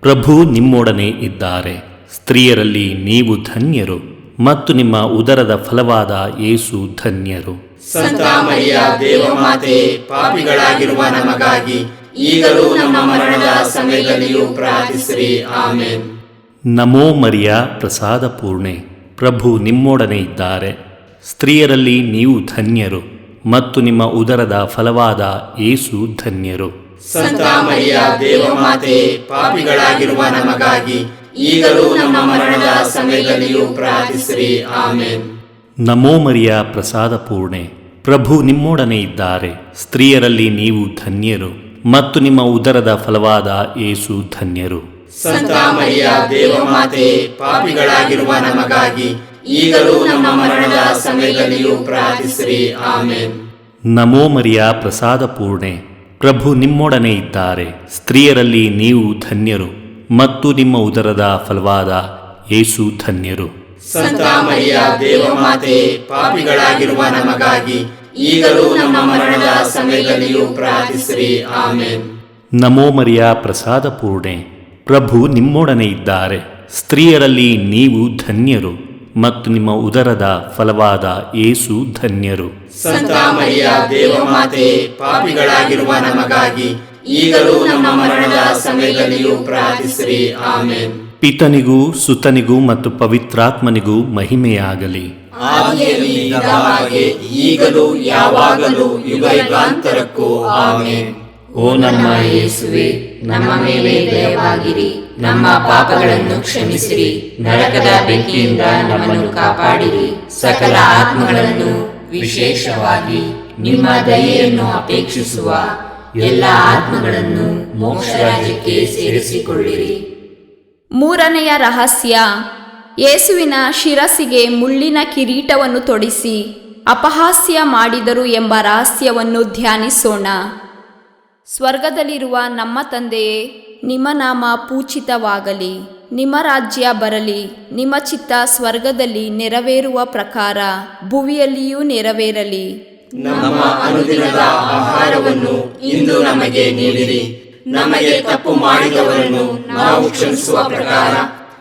ಪ್ರಭು ನಿಮ್ಮೊಡನೆ ಇದ್ದಾರೆ. ಸ್ತ್ರೀಯರಲ್ಲಿ ನೀವು ಧನ್ಯರು ಮತ್ತು ನಿಮ್ಮ ಉದರದ ಫಲವಾದ ಯೇಸು ಧನ್ಯರು. ಸಂತ ಮರಿಯ ದೇವಮಾತೆ, ಪಾಪಿಗಳಾಗಿರುವ ನಮಗಾಗಿ ಈಗಲೂ ನಮ್ಮ ಮರಣದ ಸಮಯದಲ್ಲಿಯೂ ಪ್ರಾರ್ಥಿಸಿರಿ. ಆಮೇನ್. ನಮೋ ಮರಿಯ ಪ್ರಸಾದ ಪೂರ್ಣೆ, ಪ್ರಭು ನಿಮ್ಮೊಡನೆ ಇದ್ದಾರೆ. ಸ್ತ್ರೀಯರಲ್ಲಿ ನೀವು ಧನ್ಯರು ಮತ್ತು ನಿಮ್ಮ ಉದರದ ಫಲವಾದ ಯೇಸು ಧನ್ಯರು. ಸಂತ ಮರಿಯ ದೇವಮಾತೆ, ಪಾಪಿಗಳಾಗಿರುವ ನಮಗಾಗಿ ಈಗಲೂ ನಮ್ಮ ಮರಣದ ಸಮಯದಲ್ಲಿಯೂ ಪ್ರಾರ್ಥಿಸಿರಿ. ಆಮೇನ್. ನಮೋ ಮರಿಯ ಪ್ರಸಾದ ಪೂರ್ಣೆ, ಪ್ರಭು ನಿಮ್ಮೊಡನೆ ಇದ್ದಾರೆ. ಸ್ತ್ರೀಯರಲ್ಲಿ ನೀವು ಧನ್ಯರು ಮತ್ತು ನಿಮ್ಮ ಉದರದ ಫಲವಾದ ಯೇಸು ಧನ್ಯರು. ಸಂತ ಮರಿಯ ದೇವಮಾತೆ, ಪಾಪಿಗಳಾಗಿರುವ ನಮಗಾಗಿ ಈಗಲೂ ನಮ್ಮ ಮರಣದ ಸಮಯದಲ್ಲಿಯೂ ಪ್ರಾರ್ಥಿಸಿರಿ. ಆಮೇನ್. ನಮೋ ಮರಿಯ ಪ್ರಸಾದ ಪೂರ್ಣೆ, ಪ್ರಭು ನಿಮ್ಮೊಡನೆ ಇದ್ದಾರೆ. ಸ್ತ್ರೀಯರಲ್ಲಿ ನೀವು ಧನ್ಯರು ಮತ್ತು ನಿಮ್ಮ ಉದರದ ಫಲವಾದ ಯೇಸು ಧನ್ಯರು. ಸಂತ ಮರಿಯ ದೇವಮಾತೆ, ಪಾಪಿಗಳಾಗಿರುವ ನಮಗಾಗಿ ಈಗಲೂ ನಮ್ಮ ಮರಣದ ಸಮಯದಲ್ಲಿಯೂ ಪ್ರಾರ್ಥಿಸಿರಿ. ಆಮೇನ್. ನಮೋ ಮರಿಯ ಪ್ರಸಾದ ಪೂರ್ಣೆ, ಪ್ರಭು ನಿಮ್ಮೊಡನೆ ಇದ್ದಾರೆ. ಸ್ತ್ರೀಯರಲ್ಲಿ ನೀವು ಧನ್ಯರು ಮತ್ತು ನಿಮ್ಮ ಉದರದ ಫಲವಾದ ಯೇಸು ಧನ್ಯರು. ಸಂತ ಮರಿಯ ದೇವಮಾತೆ, ಪಾಪಿಗಳಾಗಿರುವ ನಮಗಾಗಿ ಈಗಲೂ ನಮ್ಮ ಮರಣದ ಸಮಯದಲ್ಲಿಯೂ ಪ್ರಾರ್ಥಿಸಿರಿ. ಆಮೇನ್. ಪಿತನಿಗೂ ಸುತನಿಗೂ ಮತ್ತು ಪವಿತ್ರಾತ್ಮನಿಗೂ ಮಹಿಮೆಯಾಗಲಿ. ಆದಿಯಲ್ಲಿ ಇದ್ದ ಹಾಗೆ ಈಗಲೂ ಯಾವಾಗಲೂ ಯುಗಯುಗಾಂತರಕ್ಕೂ. ಆಮೇನ್. ಓ ನಮ್ಮ ಯೇಸುವೆ, ನಮ್ಮ ಮೇಲೆ ದಯವಾಗಿರಿ, ನಮ್ಮ ಪಾಪಗಳನ್ನು ಕ್ಷಮಿಸಿರಿ, ನರಕದ ಬೆಂಕಿಯಿಂದ ನಮ್ಮನ್ನು ಕಾಪಾಡಿರಿ, ಸಕಲ ಆತ್ಮಗಳನ್ನು ವಿಶೇಷವಾಗಿ ನಿಮ್ಮ ದಯೆಯನ್ನು ಅಪೇಕ್ಷಿಸುವ ಎಲ್ಲ ಆತ್ಮಗಳನ್ನು ಮೋಕ್ಷ ರಾಜ್ಯಕ್ಕೆ ಸೇರಿಸಿಕೊಳ್ಳಿರಿ. ಮೂರನೆಯ ರಹಸ್ಯ, ಯೇಸುವಿನ ಶಿರಸ್ಸಿಗೆ ಮುಳ್ಳಿನ ಕಿರೀಟವನ್ನು ತೊಡಿಸಿ ಅಪಹಾಸ್ಯ ಮಾಡಿದರು ಎಂಬ ರಹಸ್ಯವನ್ನು ಧ್ಯಾನಿಸೋಣ. ಸ್ವರ್ಗದಲ್ಲಿರುವ ನಮ್ಮ ತಂದೆಯೇ, ನಿಮ್ಮ ನಾಮ ಪೂಜಿತವಾಗಲಿ, ನಿಮ್ಮ ರಾಜ್ಯ ಬರಲಿ, ನಿಮ್ಮ ಚಿತ್ತ ಸ್ವರ್ಗದಲ್ಲಿ ನೆರವೇರುವ ಪ್ರಕಾರ ಭುವಿಯಲ್ಲಿಯೂ ನೆರವೇರಲಿ. ನಮ್ಮ ಅನುದಿನದ ಆಹಾರವನ್ನು ಇಂದು ನಮಗೆ ನೀಡಿರಿ. ನಮಗೆ ತಪ್ಪು ಮಾಡಿದವರನ್ನು ನಾವು ಕ್ಷಮಿಸುವ ಪ್ರಕಾರ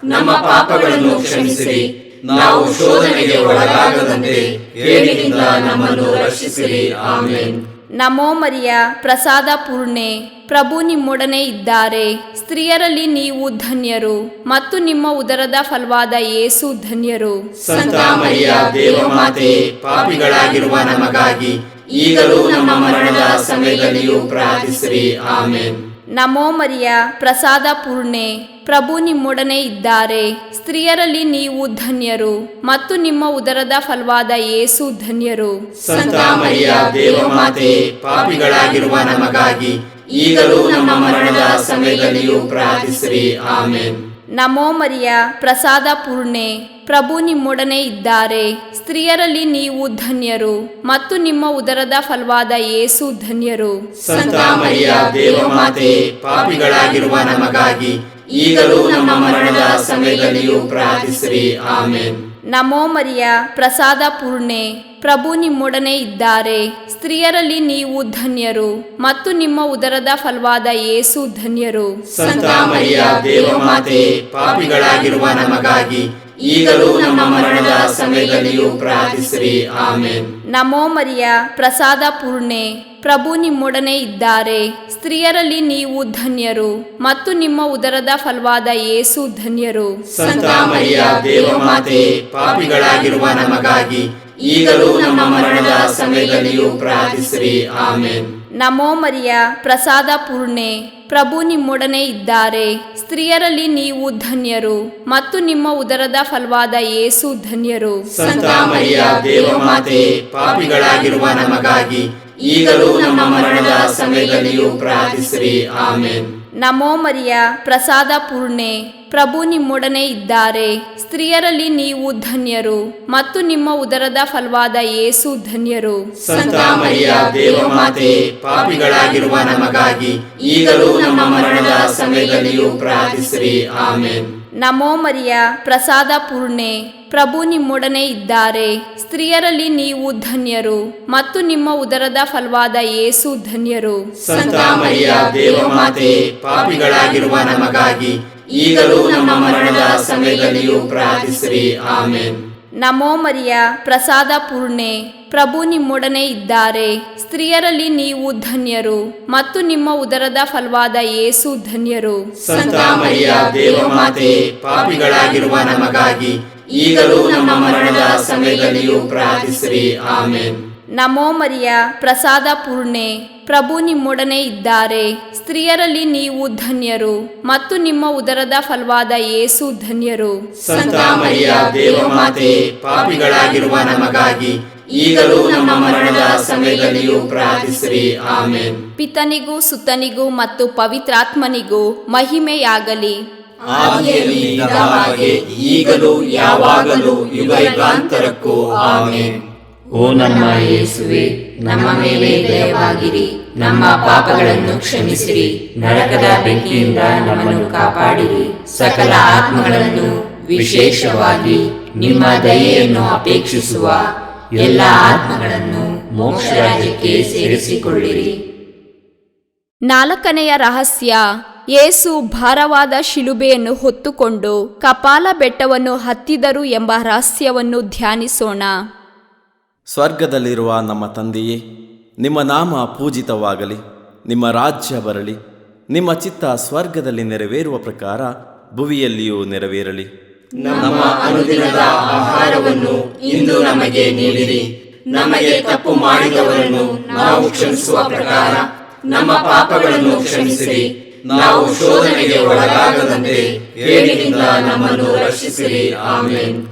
ನಮ್ಮ ಪಾಪಗಳನ್ನು ಕ್ಷಮಿಸಿರಿ. ನಾವು ಶೋಧನೆಗೆ ಒಳಗಾಗದಂತೆ ಕೇಡಿನಿಂದ ನಮ್ಮನ್ನು ರಕ್ಷಿಸಿರಿ. ಆಮೆನ್. ನಮೋ ಮರಿಯ, ಪ್ರಸಾದ ಪೂರ್ಣೆ, ಪ್ರಭು ನಿಮ್ಮೊಡನೆ ಇದ್ದಾರೆ. ಸ್ತ್ರೀಯರಲ್ಲಿ ನೀವು ಧನ್ಯರು ಮತ್ತು ನಿಮ್ಮ ಉದರದ ಫಲವಾದ ಯೇಸು ಧನ್ಯರು. ಸಂತ ಮರಿಯ ದೇವಮಾತೆಯೇ, ಪಾಪಿಗಳಾಗಿರುವ ನಮಗಾಗಿ ಈಗಲೂ ನಮ್ಮ ಮರಣದ ಸಮಯದಲ್ಲಿಯೂ ಪ್ರಾರ್ಥಿಸಿರಿ. ಆಮೆನ್. ನಮೋ ಮರಿಯ, ಪ್ರಸಾದ ಪೂರ್ಣೆ, ಪ್ರಭು ನಿಮ್ಮೊಡನೆ ಇದ್ದಾರೆ. ಸ್ತ್ರೀಯರಲ್ಲಿ ನೀವು ಧನ್ಯರು ಮತ್ತು ನಿಮ್ಮ ಉದರದ ಫಲವಾದ ಯೇಸು ಧನ್ಯರು. ಸಂತ ಮರಿಯ ದೇವಮಾತೆಯೇ, ಪಾಪಿಗಳಾಗಿರುವ ನಮಗಾಗಿ ಈಗಲೂ ನಮ್ಮ ಮರಣದ ಸಮಯದಲ್ಲಿಯೂ ಪ್ರಾರ್ಥಿಸಿರಿ. ಆಮೆನ್. ನಮೋ ಮರಿಯ, ಪ್ರಸಾದ ಪೂರ್ಣೆ, ಪ್ರಭು ನಿಮ್ಮೊಡನೆ ಇದ್ದಾರೆ. ಸ್ತ್ರೀಯರಲ್ಲಿ ನೀವು ಧನ್ಯರು ಮತ್ತು ನಿಮ್ಮ ಉದರದ ಫಲವಾದ ಯೇಸು ಧನ್ಯರು. ಸಂತ ಮರಿಯ ದೇವಮಾತೆಯೇ, ಪಾಪಿಗಳಾಗಿರುವ ನಮಗಾಗಿ ಈಗಲೂ ನಮ್ಮ ಮರಣದ ಸಮಯದಲ್ಲಿಯೂ ಪ್ರಾರ್ಥಿಸಿರಿ. ಆಮೆನ್. ನಮೋ ಮರಿಯ, ಪ್ರಸಾದ ಪೂರ್ಣೆ, ಪ್ರಭು ನಿಮ್ಮೊಡನೆ ಇದ್ದಾರೆ. ಸ್ತ್ರೀಯರಲ್ಲಿ ನೀವು ಧನ್ಯರು ಮತ್ತು ನಿಮ್ಮ ಉದರದ ಫಲವಾದ ಯೇಸು ಧನ್ಯರು. ಸಂತ ಮರಿಯ ದೇವಮಾತೆಯೇ, ಪಾಪಿಗಳಾಗಿರುವ ನಮಗಾಗಿ ಈಗಲೂ ನಮ್ಮ ಮರಣದ ಸಮಯದಲ್ಲಿಯೂ ಪ್ರಾರ್ಥಿಸಿರಿ. ಆಮೆನ್. ನಮೋ ಮರಿಯ, ಪ್ರಸಾದ ಪೂರ್ಣೆ, ಪ್ರಭು ನಿಮ್ಮೊಡನೆ ಇದ್ದಾರೆ. ಸ್ತ್ರೀಯರಲ್ಲಿ ನೀವು ಧನ್ಯರು ಮತ್ತು ನಿಮ್ಮ ಉದರದ ಫಲವಾದ ಯೇಸು ಧನ್ಯರು. ಸಂತ ಮರಿಯ ದೇವಮಾತೆಯೇ, ಪಾಪಿಗಳಾಗಿರುವ ನಮಗಾಗಿ ಈಗಲೂ ನಮ್ಮ ಮರಣದ ಸಮಯದಲ್ಲಿಯೂ ಪ್ರಾರ್ಥಿಸಿರಿ. ಆಮೆನ್. ನಮೋ ಮರಿಯ, ಪ್ರಸಾದ ಪೂರ್ಣೆ, ಪ್ರಭು ನಿಮ್ಮೊಡನೆ ಇದ್ದಾರೆ. ಸ್ತ್ರೀಯರಲ್ಲಿ ನೀವು ಧನ್ಯರು ಮತ್ತು ನಿಮ್ಮ ಉದರದ ಫಲವಾದ ಯೇಸು ಧನ್ಯರು. ಸಂತ ಮರಿಯ ದೇವಮಾತೆಯೇ, ಪಾಪಿಗಳಾಗಿರುವ ನಮಗಾಗಿ ಈಗಲೂ ನಮ್ಮ ಮರಣದ ಸಮಯದಲ್ಲಿಯೂ ಪ್ರಾರ್ಥಿಸಿರಿ. ಆಮೆನ್. ನಮೋ ಮರಿಯ, ಪ್ರಸಾದ ಪೂರ್ಣೆ, ಪ್ರಭು ನಿಮ್ಮೊಡನೆ ಇದ್ದಾರೆ. ಸ್ತ್ರೀಯರಲ್ಲಿ ನೀವು ಧನ್ಯರು ಮತ್ತು ನಿಮ್ಮ ಉದರದ ಫಲವಾದ ಯೇಸು ಧನ್ಯರು. ಸಂತ ಮರಿಯ ದೇವಮಾತೆಯೇ, ಪಾಪಿಗಳಾಗಿರುವ ನಮಗಾಗಿ ಈಗಲೂ ನಮ್ಮ ಮರಣದ ಸಮಯದಲ್ಲಿಯೂ ಪ್ರಾರ್ಥಿಸಿರಿ. ಆಮೆನ್. ನಮೋ ಮರಿಯ, ಪ್ರಸಾದ ಪೂರ್ಣೆ, ಪ್ರಭು ನಿಮ್ಮೊಡನೆ ಇದ್ದಾರೆ. ಸ್ತ್ರೀಯರಲ್ಲಿ ನೀವು ಧನ್ಯರು ಮತ್ತು ನಿಮ್ಮ ಉದರದ ಫಲವಾದ ಯೇಸು ಧನ್ಯರು. ಸಂತ ಮರಿಯ ದೇವಮಾತೆಯೇ, ಪಾಪಿಗಳಾಗಿರುವ ನಮಗಾಗಿ ಈಗಲೂ ನಮ್ಮ ಮರಣದ ಸಮಯದಲ್ಲಿಯೂ ಪ್ರಾರ್ಥಿಸಿರಿ. ಆಮೆನ್. ನಮೋ ಮರಿಯ, ಪ್ರಸಾದ ಪೂರ್ಣೆ, ಪ್ರಭು ನಿಮ್ಮೊಡನೆ ಇದ್ದಾರೆ. ಸ್ತ್ರೀಯರಲ್ಲಿ ನೀವು ಧನ್ಯರು ಮತ್ತು ನಿಮ್ಮ ಉದರದ ಫಲವಾದ ಯೇಸು ಧನ್ಯರು. ಸಂತ ಮರಿಯ ದೇವಮಾತೆಯೇ, ಪಾಪಿಗಳಾಗಿರುವ ನಮಗಾಗಿ ಈಗಲೂ ನಮ್ಮ ಮರಣದ ಸಮಯದಲ್ಲಿಯೂ ಪ್ರಾರ್ಥಿಸಿರಿ. ಆಮೆನ್. ನಮೋ ಮರಿಯ, ಪ್ರಸಾದ ಪೂರ್ಣೆ, ಪ್ರಭು ನಿಮ್ಮೊಡನೆ ಇದ್ದಾರೆ. ಸ್ತ್ರೀಯರಲ್ಲಿ ನೀವು ಧನ್ಯರು ಮತ್ತು ನಿಮ್ಮ ಉದರದ ಫಲವಾದ ಯೇಸು ಧನ್ಯರು. ಸಂತ ಮರಿಯ ದೇವಮಾತೆಯೇ, ಪಾಪಿಗಳಾಗಿರುವ ನಮಗಾಗಿ ಈಗಲೂ ನಮ್ಮ ಮರಣದ ಸಮಯದಲ್ಲಿಯೂ ಪ್ರಾರ್ಥಿಸಿರಿ. ಆಮೆನ್. ಪಿತನಿಗೂ ಸುತನಿಗೂ ಮತ್ತು ಪವಿತ್ರಾತ್ಮನಿಗೂ ಮಹಿಮೆಯಾಗಲಿ. ಆದಿಯಲ್ಲಿ ಇದ್ದ ಹಾಗೆ ಈಗಲೂ ಯಾವಾಗಲೂ ಯುಗಾಂತರಕ್ಕೂ. ಆಮೆನ್. ಓ ನಮ್ಮ ಯೇಸುವೆ, ನಮ್ಮ ಮೇಲೆ ದಯವಾಗಿರಿ, ನಮ್ಮ ಪಾಪಗಳನ್ನು ಕ್ಷಮಿಸಿರಿ, ನರಕದ ಬೆಂಕಿಯಿಂದ ನಮ್ಮನ್ನು ಕಾಪಾಡಿರಿ, ಸಕಲ ಆತ್ಮಗಳನ್ನು ವಿಶೇಷವಾಗಿ ನಿಮ್ಮ ದಯೆಯನ್ನು ಅಪೇಕ್ಷಿಸುವ ಎಲ್ಲ ಆತ್ಮಗಳನ್ನು ಮೋಕ್ಷ ರಾಜ್ಯಕ್ಕೆ ಸೇರಿಸಿಕೊಳ್ಳಿರಿ. ನಾಲ್ಕನೆಯ ರಹಸ್ಯ, ಯೇಸು ಭಾರವಾದ ಶಿಲುಬೆಯನ್ನು ಹೊತ್ತುಕೊಂಡು ಕಪಾಲ ಬೆಟ್ಟವನ್ನು ಹತ್ತಿದರು ಎಂಬ ರಹಸ್ಯವನ್ನು ಧ್ಯಾನಿಸೋಣ. ಸ್ವರ್ಗದಲ್ಲಿರುವ ನಮ್ಮ ತಂದೆಯೇ, ನಿಮ್ಮ ನಾಮ ಪೂಜಿತವಾಗಲಿ, ನಿಮ್ಮ ರಾಜ್ಯ ಬರಲಿ, ನಿಮ್ಮ ಚಿತ್ತ ಸ್ವರ್ಗದಲ್ಲಿ ನೆರವೇರುವ ಪ್ರಕಾರ ಭುವಿಯಲ್ಲಿಯೂ ನೆರವೇರಲಿ. ನಮ್ಮ ಅನುದಿನದ ಆಹಾರವನ್ನು ಇಂದು ನಮಗೆ ನೀಡಿರಿ. ನಮಗೆ ತಪ್ಪು ಮಾಡಿದವರನ್ನು ನಾವು ಕ್ಷಮಿಸುವ ಪ್ರಕಾರ ನಮ್ಮ ಪಾಪಗಳನ್ನು ಕ್ಷಮಿಸಿರಿ. ನಾವು ಶೋಧನೆಗೆ ಒಳಗಾಗದಂತೆ ಕೇಡಿನಿಂದ ನಮ್ಮನ್ನು ರಕ್ಷಿಸಿರಿ. ಆಮೆನ್.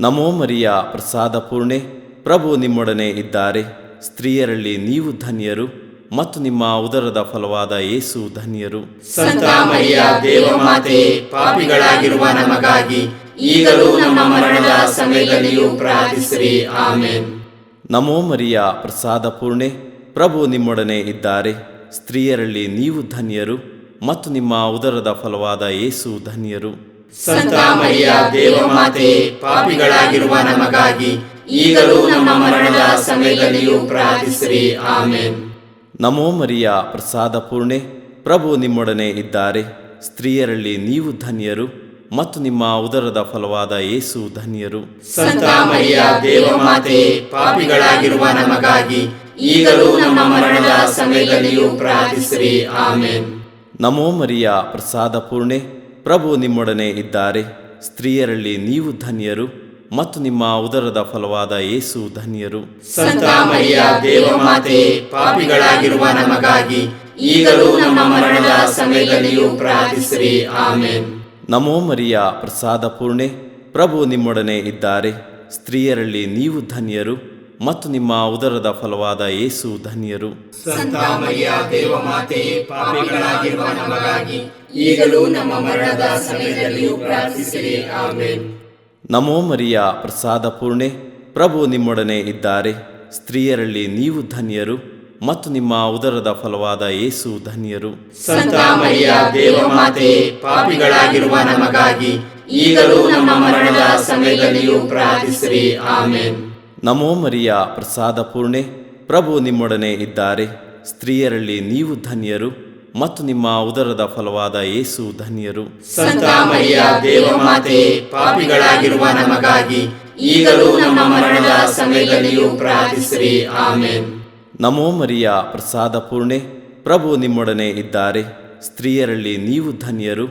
ನಮೋ ಮರಿಯ, ಪ್ರಸಾದ ಪೂರ್ಣೆ, ಪ್ರಭು ನಿಮ್ಮೊಡನೆ ಇದ್ದಾರೆ. ಸ್ತ್ರೀಯರಲ್ಲಿ ನೀವು ಧನ್ಯರು, ಮತ್ತು ನಿಮ್ಮ ಉದರದ ಫಲವಾದ ಯೇಸು ಧನ್ಯರು. ಸಂತ ಮರಿಯ ದೇವಮಾತೆ, ಪಾಪಿಗಳಾಗಿರುವ ನಮಗಾಗಿ ಈಗಲೂ ನಮ್ಮ ಮರಣದ ಸಮಯದಲ್ಲಿಯೂ ಪ್ರಾರ್ಥಿಸಿರಿ. ಆಮೇನ್. ನಮೋ ಮರಿಯ ಪ್ರಸಾದ ಪೂರ್ಣೆ, ಪ್ರಭು ನಿಮ್ಮೊಡನೆ ಇದ್ದಾರೆ. ಸ್ತ್ರೀಯರಲ್ಲಿ ನೀವು ಧನ್ಯರು, ಮತ್ತು ನಿಮ್ಮ ಉದರದ ಫಲವಾದ ಯೇಸು ಧನ್ಯರು. ಸಂತ ಮರಿಯ ದೇವಮಾತೆ, ಪಾಪಿಗಳಾಗಿರುವ ನಮಗಾಗಿ ಈಗಲೂ ನಮ್ಮ ಮರಣದ ಸಮಯದಲ್ಲಿಯೂ ಪ್ರಾರ್ಥಿಸಿರಿ. ಆಮೇನ್. ನಮೋ ಮರಿಯ ಪ್ರಸಾದ ಪೂರ್ಣೆ, ಪ್ರಭು ನಿಮ್ಮೊಡನೆ ಇದ್ದಾರೆ. ಸ್ತ್ರೀಯರಲ್ಲಿ ನೀವು ಧನ್ಯರು, ಮತ್ತು ನಿಮ್ಮ ಉದರದ ಫಲವಾದ ಯೇಸು ಧನ್ಯರು. ಸಂತ ಮರಿಯ ದೇವಮಾತೆ, ಪಾಪಿಗಳಾಗಿರುವ ನಮಗಾಗಿ ಈಗಲೂ ನಮ್ಮ ಮರಣದ ಸಮಯದಲ್ಲಿಯೂ ಪ್ರಾರ್ಥಿಸಿರಿ. ಆಮೇನ್. ನಮೋ ಮರಿಯ ಪ್ರಸಾದ ಪೂರ್ಣೆ, ಪ್ರಭು ನಿಮ್ಮೊಡನೆ ಇದ್ದಾರೆ. ಸ್ತ್ರೀಯರಲ್ಲಿ ನೀವು ಧನ್ಯರು, ಮತ್ತು ನಿಮ್ಮ ಉದರದ ಫಲವಾದ ಯೇಸು ಧನ್ಯರು. ಸಂತ ಮರಿಯ ದೇವಮಾತೆ, ಪಾಪಿಗಳಾಗಿರುವ ನಮಗಾಗಿ ಈಗಲೂ ನಮ್ಮ ಮರಣದ ಸಮಯದಲ್ಲಿಯೂ ಪ್ರಾರ್ಥಿಸಿರಿ. ಆಮೇನ್. ನಮೋ ಮರಿಯ ಪ್ರಸಾದ ಪೂರ್ಣೆ, ಪ್ರಭು ನಿಮ್ಮೊಡನೆ ಇದ್ದಾರೆ. ಸ್ತ್ರೀಯರಲ್ಲಿ ನೀವು ಧನ್ಯರು, ಮತ್ತು ನಿಮ್ಮ ಉದರದ ಫಲವಾದ ಯೇಸು ಧನ್ಯರು. ಸಂತ ಮರಿಯ ದೇವಮಾತೆ, ಪಾಪಿಗಳಾಗಿರುವ ನಮಗಾಗಿ ಈಗಲೂ ನಮ್ಮ ಮರಣದ ಸಮಯದಲ್ಲಿಯೂ ಪ್ರಾರ್ಥಿಸಿರಿ. ಆಮೇನ್. ನಮೋ ಮರಿಯ ಪ್ರಸಾದ ಪೂರ್ಣೆ, ಪ್ರಭು ನಿಮ್ಮೊಡನೆ ಇದ್ದಾರೆ. ಸ್ತ್ರೀಯರಲ್ಲಿ ನೀವು ಧನ್ಯರು, ಮತ್ತು ನಿಮ್ಮ ಉದರದ ಫಲವಾದ ಯೇಸು ಧನ್ಯರು. ಸಂತ ಮರಿಯ ದೇವಮಾತೆ, ಪಾಪಿಗಳಾಗಿರುವ ನಮಗಾಗಿ ಈಗಲೂ ನಮ್ಮ ಮರಣದ ಸಮಯದಲ್ಲಿಯೂ ಪ್ರಾರ್ಥಿಸಿರಿ. ಆಮೇನ್. ನಮೋ ಮರಿಯ ಪ್ರಸಾದ ಪೂರ್ಣೆ, ಪ್ರಭು ನಿಮ್ಮೊಡನೆ ಇದ್ದಾರೆ. ಸ್ತ್ರೀಯರಲ್ಲಿ ನೀವು ಧನ್ಯರು, ಮತ್ತು ನಿಮ್ಮ ಉದರದ ಫಲವಾದ ಯೇಸು ಧನ್ಯರು. ಸಂತ ಮರಿಯ ದೇವಮಾತೆ, ಪಾಪಿಗಳಾಗಿರುವ ನಮಗಾಗಿ ಈಗಲೂ ನಮ್ಮ ಮರಣದ ಸಮಯದಲ್ಲಿಯೂ ಪ್ರಾರ್ಥಿಸಿರಿ. ಆಮೇನ್. ನಮೋ ಮರಿಯ ಪ್ರಸಾದ ಪೂರ್ಣೆ, ಪ್ರಭು ನಿಮ್ಮೊಡನೆ ಇದ್ದಾರೆ. ಸ್ತ್ರೀಯರಲ್ಲಿ ನೀವು ಧನ್ಯರು,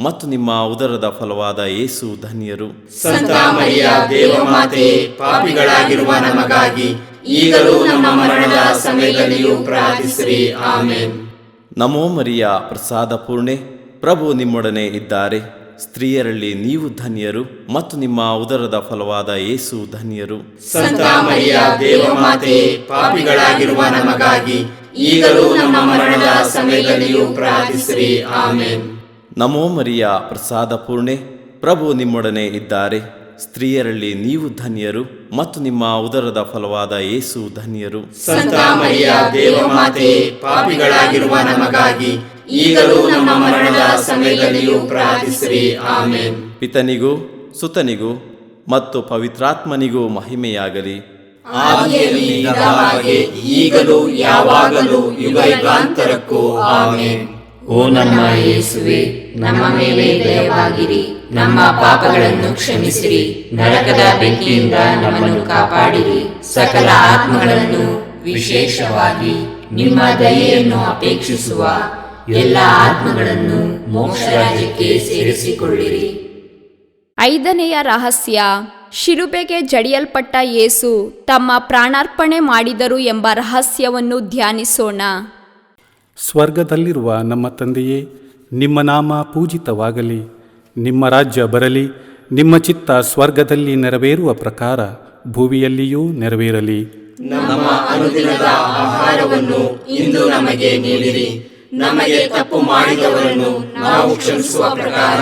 ಮತ್ತು ನಿಮ್ಮ ಉದರದ ಫಲವಾದ ಯೇಸು ಧನ್ಯರು. ಸಂತ ಮರಿಯ ದೇವಮಾತೆ, ಪಾಪಿಗಳಾಗಿರುವ ನಮಗಾಗಿ ಈಗಲೂ ನಮ್ಮ ಮರಣದ ಸಮಯದಲ್ಲಿಯೂ ಪ್ರಾರ್ಥಿಸಿರಿ. ಆಮೇನ್. ನಮೋ ಮರಿಯ ಪ್ರಸಾದ ಪೂರ್ಣೆ, ಪ್ರಭು ನಿಮ್ಮೊಡನೆ ಇದ್ದಾರೆ. ಸ್ತ್ರೀಯರಲ್ಲಿ ನೀವು ಧನ್ಯರು, ಮತ್ತು ನಿಮ್ಮ ಉದರದ ಫಲವಾದ ಯೇಸು ಧನ್ಯರು. ಸಂತ ಮರಿಯ ದೇವಮಾತೆ, ಪಾಪಿಗಳಾಗಿರುವ ನಮಗಾಗಿ ಈಗಲೂ ನಮ್ಮ ಮರಣದ ಸಮಯದಲ್ಲಿಯೂ ಪ್ರಾರ್ಥಿಸಿರಿ. ಆಮೇನ್. ನಮೋ ಮರಿಯ ಪ್ರಸಾದ ಪೂರ್ಣೆ, ಪ್ರಭು ನಿಮ್ಮೊಡನೆ ಇದ್ದಾರೆ. ಸ್ತ್ರೀಯರಲ್ಲಿ ನೀವು ಧನ್ಯರು, ಮತ್ತು ನಿಮ್ಮ ಉದರದ ಫಲವಾದ ಯೇಸು ಧನ್ಯರು. ಸಂತ ಮರಿಯ ದೇವಮಾತೆ, ಪಾಪಿಗಳಾಗಿರುವ ನಮಗಾಗಿ ಈಗಲೂ ನಮ್ಮ ಮರಣದ ಸಮಯದಲ್ಲಿಯೂ ಪ್ರಾರ್ಥಿಸಿರಿ. ಆಮೇನ್. ಪಿತನಿಗೂ ಸುತನಿಗೂ ಮತ್ತು ಪವಿತ್ರಾತ್ಮನಿಗೂ ಮಹಿಮೆಯಾಗಲಿ. ಆದಿಯಲ್ಲಿ ಇದ್ದ ಹಾಗೆ ಈಗಲೂ ಯಾವಾಗಲೂ ಯುಗಾಂತರಕ್ಕೂ. ಆಮೇನ್. ಓ ನಮ್ಮ ಯೇಸುವೆ, ನಮ್ಮ ಮೇಲೆ ದಯವಾಗಿರಿ, ನಮ್ಮ ಪಾಪಗಳನ್ನು ಕ್ಷಮಿಸಿರಿ, ನರಕದ ಬೆಂಕಿಯಿಂದ ನಮ್ಮನ್ನು ಕಾಪಾಡಿರಿ, ಸಕಲ ಆತ್ಮಗಳನ್ನು ವಿಶೇಷವಾಗಿ ನಿಮ್ಮ ದಯೆಯನ್ನು ಅಪೇಕ್ಷಿಸುವ ಎಲ್ಲ ಆತ್ಮಗಳನ್ನು ಮೋಕ್ಷ ರಾಜ್ಯಕ್ಕೆ ಸೇರಿಸಿಕೊಳ್ಳಿರಿ. ಐದನೆಯ ರಹಸ್ಯ, ಶಿಲುಬೆಗೆ ಜಡಿಯಲ್ಪಟ್ಟ ಯೇಸು ತಮ್ಮ ಪ್ರಾಣಾರ್ಪಣೆ ಮಾಡಿದರು ಎಂಬ ರಹಸ್ಯವನ್ನು ಧ್ಯಾನಿಸೋಣ. ಸ್ವರ್ಗದಲ್ಲಿರುವ ನಮ್ಮ ತಂದೆಯೇ, ನಿಮ್ಮ ನಾಮ ಪೂಜಿತವಾಗಲಿ, ನಿಮ್ಮ ರಾಜ್ಯ ಬರಲಿ, ನಿಮ್ಮ ಚಿತ್ತ ಸ್ವರ್ಗದಲ್ಲಿ ನೆರವೇರುವ ಪ್ರಕಾರ ಭೂಮಿಯಲ್ಲಿಯೂ ನೆರವೇರಲಿ. ನಮ್ಮ ಅನುದಿನದ ಆಹಾರವನ್ನು ಇಂದು ನಮಗೆ ನೀಡಿರಿ. ನಮಗೆ ತಪ್ಪು ಮಾಡಿದವರನ್ನು ನಾವು ಕ್ಷಮಿಸುವ ಪ್ರಕಾರ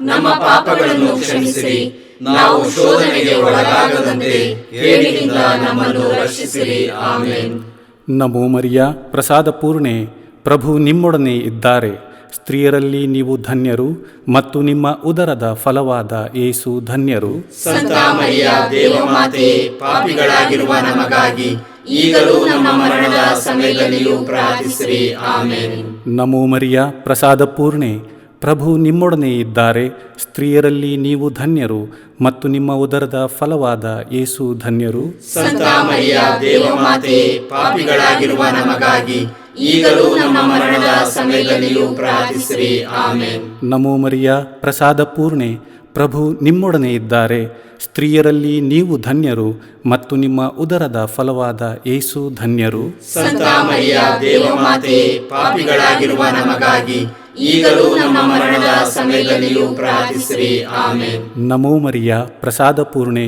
ನಮ್ಮ ಪಾಪಗಳನ್ನು ಕ್ಷಮಿಸಿರಿ. ನಾವು ಶೋಧನೆಗೆ ಒಳಗಾಗದಂತೆ ಕೇಡಿನಿಂದ ನಮ್ಮನ್ನು ರಕ್ಷಿಸಿರಿ. ಆಮೇನ್. ನಮೋ ಮರಿಯ ಪ್ರಸಾದ ಪೂರ್ಣೆ, ಪ್ರಭು ನಿಮ್ಮೊಡನೆ ಇದ್ದಾರೆ. ಸ್ತ್ರೀಯರಲ್ಲಿ ನೀವು ಧನ್ಯರು, ಮತ್ತು ನಿಮ್ಮ ಉದರದ ಫಲವಾದ ಯೇಸು ಧನ್ಯರು. ಸಂತ ಮರಿಯ ದೇವಮಾತೆ, ಪಾಪಿಗಳಾಗಿರುವ ನಮಗಾಗಿ ಈಗಲೂ ನಮ್ಮ ಮರಣದ ಸಮಯದಲ್ಲಿಯೂ ಪ್ರಾರ್ಥಿಸಿರಿ. ಆಮೇನ್. ನಮೋ ಮರಿಯ ಪ್ರಸಾದ ಪೂರ್ಣೆ, ಪ್ರಭು ನಿಮ್ಮೊಡನೆ ಇದ್ದಾರೆ. ಸ್ತ್ರೀಯರಲ್ಲಿ ನೀವು ಧನ್ಯರು, ಮತ್ತು ನಿಮ್ಮ ಉದರದ ಫಲವಾದ ಯೇಸು ಧನ್ಯರು. ಸಂತ ಮರಿಯ ದೇವಮಾತೆ, ಪಾಪಿಗಳಾಗಿರುವ ನಮಗಾಗಿ ಈಗಲೂ ನಮ್ಮ ಮರಣದ ಸಮಯದಲ್ಲಿಯೂ ಪ್ರಾರ್ಥಿಸಿರಿ. ಆಮೇನ್. ನಮೋ ಮರಿಯ ಪ್ರಸಾದ ಪೂರ್ಣೆ, ಪ್ರಭು ನಿಮ್ಮೊಡನೆ ಇದ್ದಾರೆ. ಸ್ತ್ರೀಯರಲ್ಲಿ ನೀವು ಧನ್ಯರು, ಮತ್ತು ನಿಮ್ಮ ಉದರದ ಫಲವಾದ ಯೇಸು ಧನ್ಯರು. ಸಂತ ಮರಿಯ ದೇವಮಾತೆ, ಪಾಪಿಗಳಾಗಿರುವ ನಮಗಾಗಿ ಈಗಲೂ ನಮ್ಮ ಮರಣದ ಸಮಯದಲ್ಲಿಯೂ ಪ್ರಾರ್ಥಿಸಿರಿ. ಆಮೇನ್. ನಮೋ ಮರಿಯ ಪ್ರಸಾದ ಪೂರ್ಣೆ,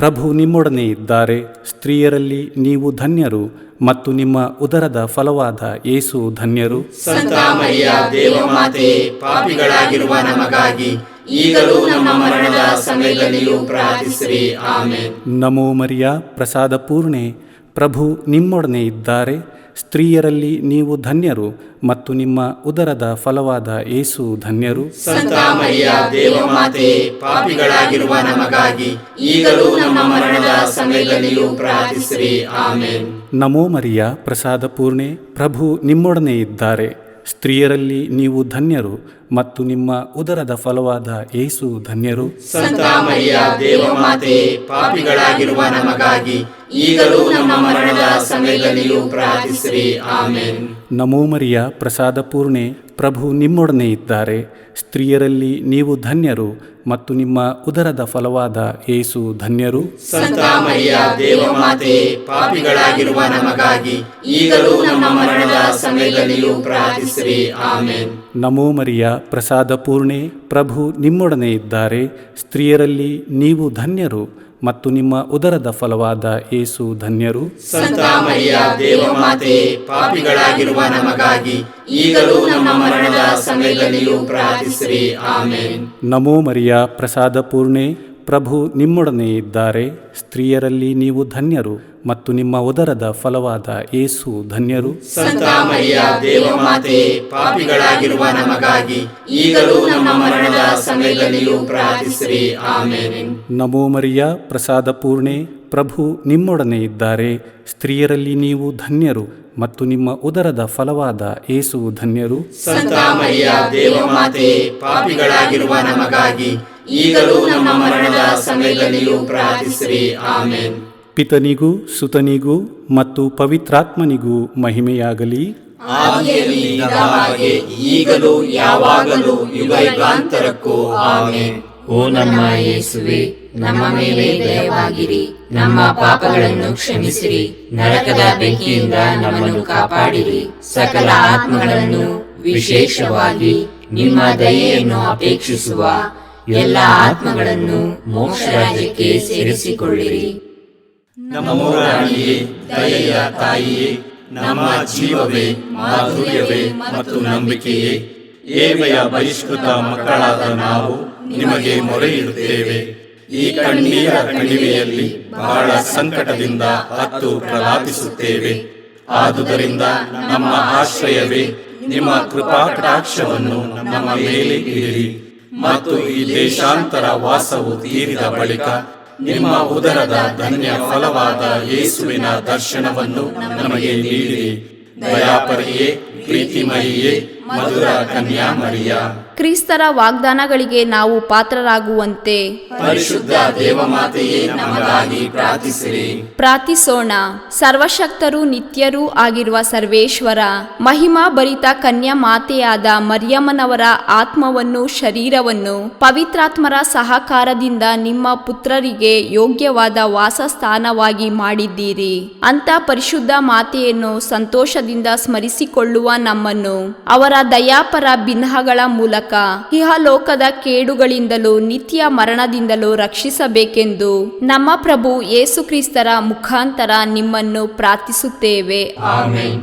ಪ್ರಭು ನಿಮ್ಮೊಡನೆ ಇದ್ದಾರೆ. ಸ್ತ್ರೀಯರಲ್ಲಿ ನೀವು ಧನ್ಯರು ಮತ್ತು ನಿಮ್ಮ ಉದರದ ಫಲವಾದ ಯೇಸು ಧನ್ಯರು. ಸಂತ ಮರಿಯ ದೇವಮಾತೆಯೇ, ಪಾಪಿಗಳಾಗಿರುವ ನಮಗಾಗಿ ಈಗಲೂ ನಮ್ಮ ಮರಣದ ಸಮಯದಲ್ಲಿಯೂ ಪ್ರಾರ್ಥಿಸಿರಿ. ಆಮೆನ್. ನಮೋ ಮರಿಯ, ಪ್ರಸಾದ ಪೂರ್ಣೆ, ಪ್ರಭು ನಿಮ್ಮೊಡನೆ ಇದ್ದಾರೆ. ಸ್ತ್ರೀಯರಲ್ಲಿ ನೀವು ಧನ್ಯರು ಮತ್ತು ನಿಮ್ಮ ಉದರದ ಫಲವಾದ ಯೇಸು ಧನ್ಯರು. ಸಂತ ಮರಿಯ ದೇವಮಾತೆಯೇ, ಪಾಪಿಗಳಾಗಿರುವ ನಮಗಾಗಿ ಈಗಲೂ ನಮ್ಮ ಮರಣದ ಸಮಯದಲ್ಲಿಯೂ ಪ್ರಾರ್ಥಿಸಿರಿ. ಆಮೆನ್. ನಮೋ ಮರಿಯ, ಪ್ರಸಾದ ಪೂರ್ಣೆ, ಪ್ರಭು ನಿಮ್ಮೊಡನೆ ಇದ್ದಾರೆ. ಸ್ತ್ರೀಯರಲ್ಲಿ ನೀವು ಧನ್ಯರು ಮತ್ತು ನಿಮ್ಮ ಉದರದ ಫಲವಾದ ಯೇಸು ಧನ್ಯರು. ಸಂತ ಮರಿಯ ದೇವಮಾತೆಯೇ, ಪಾಪಿಗಳಾಗಿರುವ ನಮಗಾಗಿ ಈಗಲೂ ನಮ್ಮ ಮರಣದ ಸಮಯದಲ್ಲಿಯೂ ಪ್ರಾರ್ಥಿಸಿರಿ. ಆಮೆನ್. ನಮೋ ಮರಿಯ, ಪ್ರಸಾದ ಪೂರ್ಣೆ, ಪ್ರಭು ನಿಮ್ಮೊಡನೆ ಇದ್ದಾರೆ. ಸ್ತ್ರೀಯರಲ್ಲಿ ನೀವು ಧನ್ಯರು ಮತ್ತು ನಿಮ್ಮ ಉದರದ ಫಲವಾದ ಯೇಸು ಧನ್ಯರು. ಸಂತ ಮರಿಯ ದೇವಮಾತೆಯೇ, ಪಾಪಿಗಳಾಗಿರುವ ನಮಗಾಗಿ ಈಗಲೂ ನಮ್ಮ ಮರಣದ ಸಮಯದಲ್ಲಿಯೂ ಪ್ರಾರ್ಥಿಸಿರಿ. ಆಮೆನ್. ನಮೋ ಮರಿಯ, ಪ್ರಸಾದ ಪೂರ್ಣೆ, ಪ್ರಭು ನಿಮ್ಮೊಡನೆ ಇದ್ದಾರೆ. ಸ್ತ್ರೀಯರಲ್ಲಿ ನೀವು ಧನ್ಯರು ಮತ್ತು ನಿಮ್ಮ ಉದರದ ಫಲವಾದ ಯೇಸು ಧನ್ಯರು. ಸಂತ ಮರಿಯ ದೇವಮಾತೆಯೇ, ಪಾಪಿಗಳಾಗಿರುವ ನಮಗಾಗಿ ಈಗಲೂ ನಮ್ಮ ಮರಣದ ಸಮಯದಲ್ಲಿಯೂ ಪ್ರಾರ್ಥಿಸಿರಿ. ಆಮೆನ್. ನಮೋ ಮರಿಯ, ಪ್ರಸಾದ ಪೂರ್ಣೆ, ಪ್ರಭು ನಿಮ್ಮೊಡನೆ ಇದ್ದಾರೆ. ಸ್ತ್ರೀಯರಲ್ಲಿ ನೀವು ಧನ್ಯರು ಮತ್ತು ನಿಮ್ಮ ಉದರದ ಫಲವಾದ ಯೇಸು ಧನ್ಯರು. ಸಂತ ಮರಿಯ ದೇವಮಾತೆಯೇ, ಪಾಪಿಗಳಾಗಿರುವ ನಮಗಾಗಿ ಈಗಲೂ ನಮ್ಮ ಮರಣದ ಸಮಯದಲ್ಲಿಯೂ ಪ್ರಾರ್ಥಿಸಿರಿ. ಆಮೆನ್. ನಮೋ ಮರಿಯ, ಪ್ರಸಾದ ಪೂರ್ಣೆ, ಪ್ರಭು ನಿಮ್ಮೊಡನೆ ಇದ್ದಾರೆ. ಸ್ತ್ರೀಯರಲ್ಲಿ ನೀವು ಧನ್ಯರು ಮತ್ತು ನಿಮ್ಮ ಉದರದ ಫಲವಾದ ಯೇಸು ಧನ್ಯರು. ಸಂತ ಮರಿಯ ದೇವಮಾತೆಯೇ, ಪಾಪಿಗಳಾಗಿರುವ ನಮಗಾಗಿ ಈಗಲೂ ನಮ್ಮ ಮರಣದ ಸಮಯದಲ್ಲಿಯೂ ಪ್ರಾರ್ಥಿಸಿರಿ. ಆಮೆನ್. ಪಿತನಿಗೂ ಸುತನಿಗೂ ಮತ್ತು ಪವಿತ್ರಾತ್ಮನಿಗೂ ಮಹಿಮೆಯಾಗಲಿ. ಆದಿಯಲ್ಲಿ ಇದ್ದ ಹಾಗೆ ಈಗಲೂ ಯಾವಾಗಲೂ ಯುಗಾಂತರಕ್ಕೂ. ಆಮೆನ್. ಓ ನಮ್ಮ ಯೇಸುವೆ, ನಮ್ಮ ಮೇಲೆ ದಯವಾಗಿರಿ, ನಮ್ಮ ಪಾಪಗಳನ್ನು ಕ್ಷಮಿಸಿರಿ, ನರಕದ ಬೆಂಕಿಯಿಂದ ನಮ್ಮನ್ನು ಕಾಪಾಡಿರಿ, ಸಕಲ ಆತ್ಮಗಳನ್ನು ವಿಶೇಷವಾಗಿ ನಿಮ್ಮ ದಯೆಯನ್ನು ಅಪೇಕ್ಷಿಸುವ ಎಲ್ಲ ಆತ್ಮಗಳನ್ನು ಮೋಕ್ಷ ರಾಜ್ಯಕ್ಕೆ ಸೇರಿಸಿಕೊಳ್ಳಿರಿ. ನಮ್ಮ ರಾಣಿಯೇ, ದಯೆಯ ತಾಯಿಯೇ, ನಮ್ಮ ಜೀವವೇ, ಮಾಧುರ್ಯವೇ ಮತ್ತು ನಂಬಿಕೆಯೇ, ಏವೆಯ ಬಹಿಷ್ಕೃತ ಮಕ್ಕಳಾದ ನಾವು ನಿಮಗೆ ಮೊರೆ ಇಡುತ್ತೇವೆ. ಈ ಕಣ್ಣೀರ ಕಣಿವೆಯಲ್ಲಿ ಬಹಳ ಸಂಕಟದಿಂದ ಅತ್ತು ಪ್ರಲಾಪಿಸುತ್ತೇವೆ. ಆದುದರಿಂದ ನಮ್ಮ ಆಶ್ರಯವೇ, ನಿಮ್ಮ ಕೃಪಾ ಕಟಾಕ್ಷವನ್ನು ನಮ್ಮ ಮೇಲೆ ಇರಿರಿ ಮತ್ತು ಈ ದೇಶಾಂತರ ವಾಸವು ತೀರಿದ ಬಳಿಕ ನಿಮ್ಮ ಉದರದ ಧನ್ಯ ಫಲವಾದ ಯೇಸುವಿನ ದರ್ಶನವನ್ನು ನಮಗೆ ನೀಡಿರಿ. ದಯಾಪರಿಯೇ, ಪ್ರೀತಿಮಯಿಯೇ, ಮಧುರ ಕನ್ಯಾಮರಿಯ, ಕ್ರಿಸ್ತರ ವಾಗ್ದಾನಗಳಿಗೆ ನಾವು ಪಾತ್ರರಾಗುವಂತೆ ಪರಿಶುದ್ಧ ದೇವಮಾತೆಯೇ, ನಮಗಾಗಿ ಪ್ರಾರ್ಥಿಸಿರಿ. ಪ್ರಾರ್ಥಿಸೋಣ. ಸರ್ವಶಕ್ತರೂ ನಿತ್ಯರೂ ಆಗಿರುವ ಸರ್ವೇಶ್ವರ, ಮಹಿಮಾ ಭರಿತ ಕನ್ಯಾ ಮಾತೆಯಾದ ಮರಿಯಮ್ಮನವರ ಆತ್ಮವನ್ನು ಶರೀರವನ್ನು ಪವಿತ್ರಾತ್ಮರ ಸಹಕಾರದಿಂದ ನಿಮ್ಮ ಪುತ್ರರಿಗೆ ಯೋಗ್ಯವಾದ ವಾಸಸ್ಥಾನವಾಗಿ ಮಾಡಿದ್ದೀರಿ. ಅಂತ ಪರಿಶುದ್ಧ ಮಾತೆಯನ್ನು ಸಂತೋಷದಿಂದ ಸ್ಮರಿಸಿಕೊಳ್ಳುವ ನಮ್ಮನ್ನು ಅವರ ದಯಾಪರ ಬಿನ್ನಹಗಳ ಮೂಲಕ ಇಹಲೋಕದ ಕೇಡುಗಳಿಂದಲೂ ನಿತ್ಯ ಮರಣದಿಂದಲೂ ರಕ್ಷಿಸಬೇಕೆಂದು ನಮ್ಮ ಪ್ರಭು ಯೇಸು ಕ್ರಿಸ್ತರ ಮುಖಾಂತರ ನಿಮ್ಮನ್ನು ಪ್ರಾರ್ಥಿಸುತ್ತೇವೆ. ಆಮೆನ್.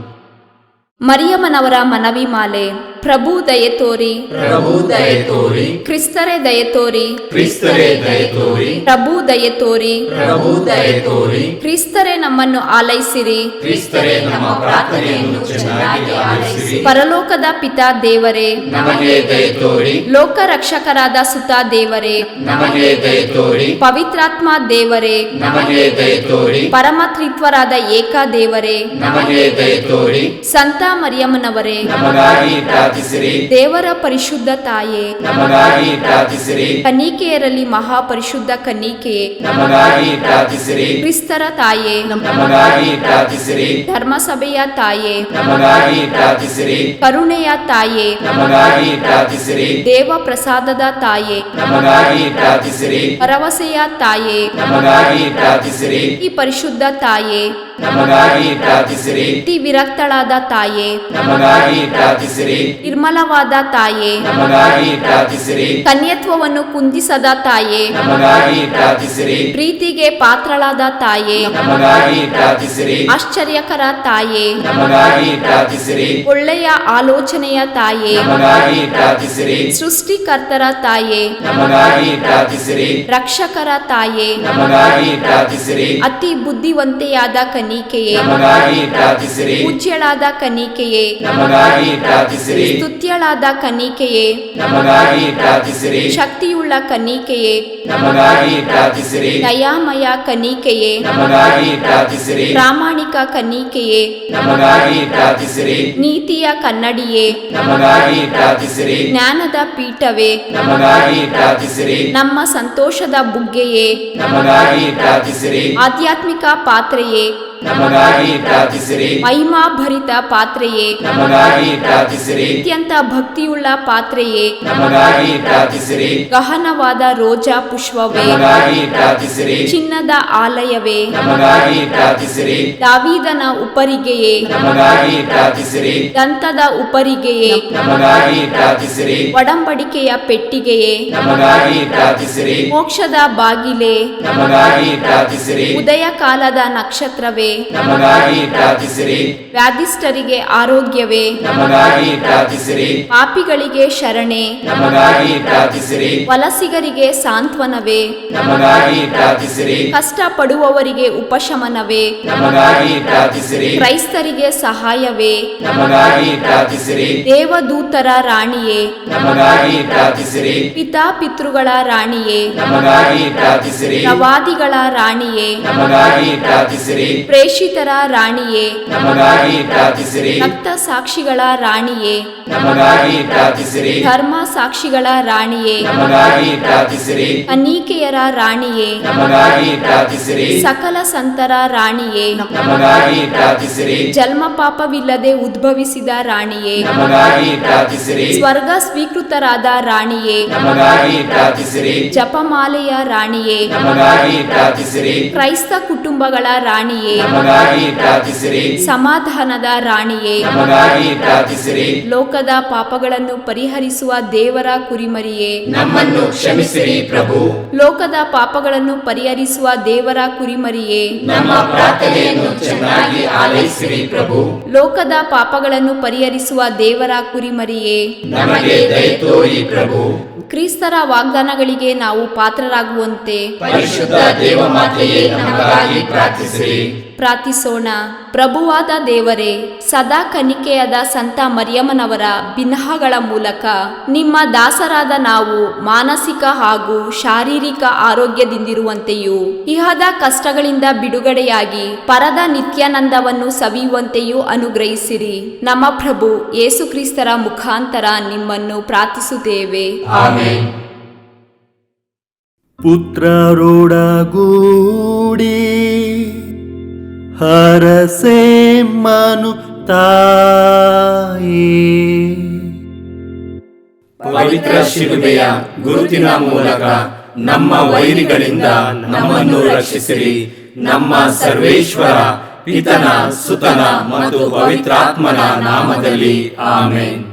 ಮರಿಯಮ್ಮನವರ ಮನವಿ ಮಾಲೆ. ಪ್ರಭು ದಯೆ ತೋರಿ, ಪ್ರಭು ದಯೆ ತೋರಿ, ಕ್ರಿಸ್ತರೇ ದಯೆ ತೋರಿ, ಕ್ರಿಸ್ತರೇ ದಯೆ ತೋರಿ, ಪ್ರಭು ದಯೆ ತೋರಿ, ಪ್ರಭು ದಯೆ ತೋರಿ, ಕ್ರಿಸ್ತರೇ ನಮ್ಮನ್ನು ಆಲೈಸಿರಿ, ಕ್ರಿಸ್ತರೇ ನಮ್ಮ ಪ್ರಾರ್ಥನೆಯನ್ನು ಚೆನ್ನಾಗಿ ಆಲಿಸಿರಿ. ಪರಲೋಕದ ಪಿತಾ ದೇವರೇ, ನಮಗೆ ದಯೆ ತೋರಿ, ಲೋಕ ರಕ್ಷಕರಾದ ಸುತ ದೇವರೇ, ನಮಗೆ ದಯೆ ತೋರಿ, ಪವಿತ್ರಾತ್ಮ ದೇವರೇ, ನಮಗೆ ದಯೆ ತೋರಿ, ಪರಮತ್ರಿತ್ವರಾದ ಏಕ ದೇವರೇ, ನಮಗೆ ದಯೆ ತೋರಿ, ಸಂತ ಮರಿಯಮ್ಮನವರೇ, ನಮಗಾಗಿ ಪ್ರಾರ್ಥಿಸಿರಿ. ದೇವರ ಪರಿಶುದ್ಧ ತಾಯೇ, ನಮಗಾಗಿ ಪ್ರಾರ್ಥಿಸಿರಿ. ಕನ್ನಿಕೆಯರಲ್ಲಿ ಮಹಾಪರಿಶುದ್ಧ ಕನ್ನಿಕೆಯೇ, ನಮಗಾಗಿ ಪ್ರಾರ್ಥಿಸಿರಿ. ಕ್ರಿಸ್ತರ ತಾಯೇ, ನಮಗಾಗಿ ಪ್ರಾರ್ಥಿಸಿರಿ. ಧರ್ಮಸಭೆಯ ತಾಯೇ, ನಮಗಾಗಿ ಪ್ರಾರ್ಥಿಸಿರಿ. ಕರುಣೆಯ ತಾಯೇ, ನಮಗಾಗಿ ಪ್ರಾರ್ಥಿಸಿರಿ. ದೇವ ಪ್ರಸಾದದ ತಾಯೇ, ನಮಗಾಗಿ ಪ್ರಾರ್ಥಿಸಿರಿ. ಭರವಸೆಯ ತಾಯೇ, ನಮಗಾಗಿ ಪ್ರಾರ್ಥಿಸಿರಿ. ಈ ಪರಿಶುದ್ಧ ತಾಯೇ, ನಮಗಾಗಿ ಪ್ರಾರ್ಥಿಸಿರಿ. ಅತಿ ವಿರಕ್ತಳಾದ ತಾಯೇ, ನಮಗಾಗಿ ಪ್ರಾರ್ಥಿಸಿರಿ. ನಿರ್ಮಲವಾದ ತಾಯೇ, ನಮಗಾಗಿ ಪ್ರಾರ್ಥಿಸಿರಿ. ಕನ್ಯತ್ವವನ್ನು ಕುಂದಿಸದ ತಾಯೇ, ನಮಗಾಗಿ ಪ್ರಾರ್ಥಿಸಿರಿ. ಪ್ರೀತಿಗೆ ಪಾತ್ರಳಾದ ತಾಯೇ, ನಮಗಾಗಿ ಪ್ರಾರ್ಥಿಸಿರಿ. ಆಶ್ಚರ್ಯಕರ ತಾಯೇ, ನಮಗಾಗಿ ಪ್ರಾರ್ಥಿಸಿರಿ. ಒಳ್ಳೆಯ ಆಲೋಚನೆಯ ತಾಯೇ, ನಮಗಾಗಿ ಪ್ರಾರ್ಥಿಸಿರಿ. ಸೃಷ್ಟಿಕರ್ತರ ತಾಯೇ, ನಮಗಾಗಿ ಪ್ರಾರ್ಥಿಸಿರಿ. ರಕ್ಷಕರ ತಾಯೇ, ನಮಗಾಗಿ ಪ್ರಾರ್ಥಿಸಿರಿ. ಅತಿ ಬುದ್ಧಿವಂತೆಯಾದ ಕನ್ನಿಕೆಯೇ, ನಮಗಾಗಿ ಪ್ರಾರ್ಥಿಸಿರಿ. ಪೂಜ್ಯಳಾದ ಕನ್ನಿಕೆಯೇ, ನಮಗಾಗಿ ಪ್ರಾರ್ಥಿಸಿರಿ. ಸ್ತುತ್ಯಳಾದ ಕನ್ನಿಕೆಯೇ, ನಮಗಾಗಿ ಪ್ರಾರ್ಥಿಸಿರಿ. ಶಕ್ತಿಯುಳ್ಳ ಕನ್ನಿಕೆಯೇ, ನಮಗಾಗಿ ಪ್ರಾರ್ಥಿಸಿರಿ. ದಯಾಮಯ ಕನ್ನಿಕೆಯೇ, ನಮಗಾಗಿ ಪ್ರಾರ್ಥಿಸಿರಿ. ಪ್ರಾಮಾಣಿಕ ಕನ್ನಿಕೆಯೇ, ನಮಗಾಗಿ ಪ್ರಾರ್ಥಿಸಿರಿ. ನೀತಿಯ ಕನ್ನಡಿಯೇ, ನಮಗಾಗಿ ಪ್ರಾರ್ಥಿಸಿರಿ. ಜ್ಞಾನದ ಪೀಠವೇ, ನಮಗಾಗಿ ಪ್ರಾರ್ಥಿಸಿರಿ. ನಮ್ಮ ಸಂತೋಷದ ಬುಗ್ಗೆಯೇ, ನಮಗಾಗಿ ಪ್ರಾರ್ಥಿಸಿರಿ. ಆಧ್ಯಾತ್ಮಿಕ ಪಾತ್ರೆಯೇ, ನಮಗಾಗಿ ಪ್ರಾರ್ಥಿಸಿರಿ. ಮಹಿಮಾಭರಿತ ಪಾತ್ರೆಯೇ, ನಮಗಾಗಿ ಪ್ರಾರ್ಥಿಸಿರಿ. ಅತ್ಯಂತ ಭಕ್ತಿಯುಳ್ಳ ಪಾತ್ರೆಯೇ, ನಮಗಾಗಿ ಪ್ರಾರ್ಥಿಸಿರಿ. ಗಹನವಾದ ರೋಜಾ ಪುಷ್ಪವೇ, ನಮಗಾಗಿ ಪ್ರಾರ್ಥಿಸಿರಿ. ಚಿನ್ನದ ಆಲಯವೇ, ನಮಗಾಗಿ ಪ್ರಾರ್ಥಿಸಿರಿ. ದಾವೀದನ ಉಪರಿಗೆಯೇ, ನಮಗಾಗಿ ಪ್ರಾರ್ಥಿಸಿರಿ. ದಂತದ ಉಪರಿಗೆಯೇ, ನಮಗಾಗಿ ಪ್ರಾರ್ಥಿಸಿರಿ. ಒಡಂಬಡಿಕೆಯ ಪೆಟ್ಟಿಗೆಯೇ, ನಮಗಾಗಿ ಪ್ರಾರ್ಥಿಸಿರಿ. ಮೋಕ್ಷದ ಬಾಗಿಲೇ, ನಮಗಾಗಿ ಪ್ರಾರ್ಥಿಸಿರಿ. ಉದಯ ಕಾಲದ ನಕ್ಷತ್ರವೇ, ನಮಗಾಗಿ ಪ್ರಾರ್ಥಿಸಿರಿ. ವ್ಯಾಧಿಷ್ಠರಿಗೆ ಆರೋಗ್ಯವೇ, ನಮಗಾಗಿ ಪ್ರಾರ್ಥಿಸಿರಿ. ಪಾಪಿಗಳಿಗೆ ಶರಣೆ, ನಮಗಾಗಿ ಪ್ರಾರ್ಥಿಸಿರಿ. ವಲಸಿಗರಿಗೆ ಸಾಂತ್ವನವೇ, ನಮಗಾಗಿ ಪ್ರಾರ್ಥಿಸಿರಿ. ಕಷ್ಟ ಪಡುವವರಿಗೆ ಉಪಶಮನವೇ, ನಮಗಾಗಿ ಪ್ರಾರ್ಥಿಸಿರಿ. ಕ್ರೈಸ್ತರಿಗೆ ಸಹಾಯವೇ, ನಮಗಾಗಿ ಪ್ರಾರ್ಥಿಸಿರಿ. ದೇವದೂತರ ರಾಣಿಯೇ, ನಮಗಾಗಿ ಪ್ರಾರ್ಥಿಸಿರಿ. ಪಿತಾಪಿತೃಗಳ ರಾಣಿಯೇ, ನಮಗಾಗಿ ಪ್ರಾರ್ಥಿಸಿರಿ. ಪ್ರವಾದಿಗಳ ರಾಣಿಯೇ, ನಮಗಾಗಿ ಪ್ರಾರ್ಥಿಸಿರಿ. ಪ್ರೇಷಿತರ ರಾಣಿಯೇ, ನಮಗಾಗಿ ಪ್ರಾರ್ಥಿಸಿರಿ. ರಕ್ತ ಸಾಕ್ಷಿಗಳ ರಾಣಿಯೇ, ನಮಗಾಗಿ ಪ್ರಾರ್ಥಿಸಿರಿ. ಧರ್ಮ ಸಾಕ್ಷಿಗಳ ರಾಣಿಯೇ, ನಮಗಾಗಿ ಪ್ರಾರ್ಥಿಸಿರಿ. ಅನೀಕೆಯರ ರಾಣಿಯೇ, ನಮಗಾಗಿ ಪ್ರಾರ್ಥಿಸಿರಿ. ಸಕಲ ಸಂತರ ರಾಣಿಯೇ, ನಮಗಾಗಿ ಪ್ರಾರ್ಥಿಸಿರಿ. ಜನ್ಮ ಪಾಪವಿಲ್ಲದೆ ಉದ್ಭವಿಸಿದ ರಾಣಿಯೇ, ನಮಗಾಗಿ ಪ್ರಾರ್ಥಿಸಿರಿ. ಸ್ವರ್ಗ ಸ್ವೀಕೃತರಾದ ರಾಣಿಯೇ, ನಮಗಾಗಿ ಪ್ರಾರ್ಥಿಸಿರಿ. ಜಪಮಾಲೆಯ ರಾಣಿಯೇ, ನಮಗಾಗಿ ಪ್ರಾರ್ಥಿಸಿರಿ. ಕ್ರೈಸ್ತ ಕುಟುಂಬಗಳ ರಾಣಿಯೇ, ನಮಗಾಗಿ ಪ್ರಾರ್ಥಿಸಿರಿ. ಸಮಾಧಾನದ ರಾಣಿಯೇ, ನಮಗಾಗಿ ಪ್ರಾರ್ಥಿಸಿರಿ. ಲೋಕದ ಪಾಪಗಳನ್ನು ಪರಿಹರಿಸುವ ದೇವರ ಕುರಿಮರಿಯೇ, ನಮ್ಮನ್ನು ಕ್ಷಮಿಸಿರಿ ಪ್ರಭು. ಲೋಕದ ಪಾಪಗಳನ್ನು ಪರಿಹರಿಸುವ ದೇವರ ಕುರಿಮರಿಯೇ, ನಮ್ಮ ಪ್ರಾರ್ಥನೆಯನ್ನು ಚೆನ್ನಾಗಿ ಆಲೈಸಿರಿ ಪ್ರಭು. ಲೋಕದ ಪಾಪಗಳನ್ನು ಪರಿಹರಿಸುವ ದೇವರ ಕುರಿಮರಿಯೇ, ನಮಗೆ ದಯೆ ತೋರಿ ಪ್ರಭು. ಕ್ರಿಸ್ತರ ವಾಗ್ದಾನಗಳಿಗೆ ನಾವು ಪಾತ್ರರಾಗುವಂತೆ ಪರಿಶುದ್ಧ ದೇವಮಾತೆಯೇ ನಮಗಾಗಿ ಪ್ರಾರ್ಥಿಸಿರಿ. ಪ್ರಾರ್ಥಿಸೋಣ. ಪ್ರಭುವಾದ ದೇವರೇ, ಸದಾ ಕನ್ನಿಕೆಯಾದ ಸಂತ ಮರಿಯಮ್ಮನವರ ಬಿನ್ನಹಗಳ ಮೂಲಕ ನಿಮ್ಮ ದಾಸರಾದ ನಾವು ಮಾನಸಿಕ ಹಾಗೂ ಶಾರೀರಿಕ ಆರೋಗ್ಯದಿಂದಿರುವಂತೆಯೂ ಇಹದ ಕಷ್ಟಗಳಿಂದ ಬಿಡುಗಡೆಯಾಗಿ ಪರದ ನಿತ್ಯಾನಂದವನ್ನು ಸವಿಯುವಂತೆಯೂ ಅನುಗ್ರಹಿಸಿರಿ. ನಮ್ಮ ಪ್ರಭು ಯೇಸು ಕ್ರಿಸ್ತರ ಮುಖಾಂತರ ನಿಮ್ಮನ್ನು ಪ್ರಾರ್ಥಿಸುತ್ತೇವೆ. ಆಮೆನ್. ಪುತ್ರರೊಡಗೂಡಿ ಹರಸೆ ಮನು ತಾಯೇ, ಪವಿತ್ರ ಶಿಲುಬೆಯ ಗುರುತಿನ ಮೂಲಕ ನಮ್ಮ ವೈರಿಗಳಿಂದ ನಮ್ಮನ್ನು ರಕ್ಷಿಸಿರಿ. ನಮ್ಮ ಸರ್ವೇಶ್ವರ ಪಿತನ ಸುತನ ಮತ್ತು ಪವಿತ್ರಾತ್ಮನ ನಾಮದಲ್ಲಿ ಆಮೆನ್.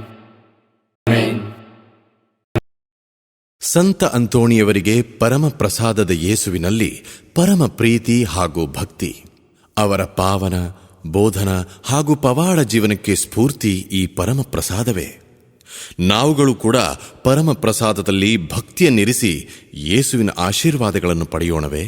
ಸಂತ ಅಂತೋಣಿಯವರಿಗೆ ಪರಮ ಪ್ರಸಾದದ ಯೇಸುವಿನಲ್ಲಿ ಪರಮ ಪ್ರೀತಿ ಹಾಗೂ ಭಕ್ತಿ. ಅವರ ಪಾವನ ಬೋಧನ ಹಾಗೂ ಪವಾಡ ಜೀವನಕ್ಕೆ ಸ್ಫೂರ್ತಿ ಈ ಪರಮ ಪ್ರಸಾದವೇ. ನಾವುಗಳು ಕೂಡ ಪರಮ ಪ್ರಸಾದದಲ್ಲಿ ಭಕ್ತಿಯನ್ನಿರಿಸಿ ಯೇಸುವಿನ ಆಶೀರ್ವಾದಗಳನ್ನು ಪಡೆಯೋಣವೇ?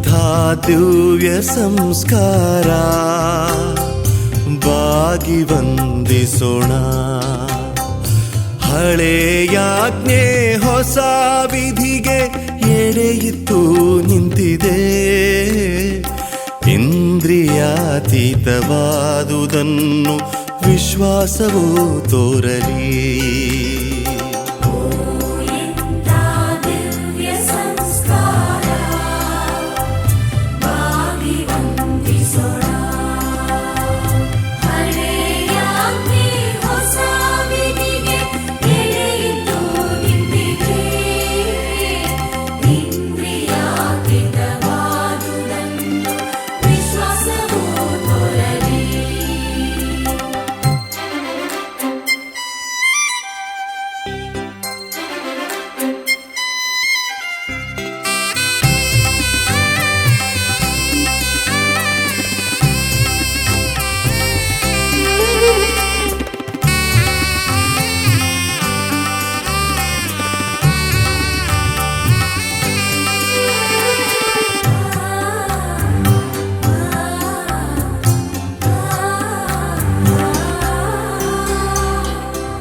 ಇಂಥ ದಿವ್ಯ ಸಂಸ್ಕಾರ ಬಾಗಿ ವಂದಿಸೋಣ. ಹಳೆಯಾಜ್ಞೆ ಹೊಸ ವಿಧಿಗೆ ಎಡೆಯಿತ್ತು ನಿಂತಿದೆ. ಇಂದ್ರಿಯಾತೀತವಾದುದನ್ನು ವಿಶ್ವಾಸವೂ ತೋರಲಿ.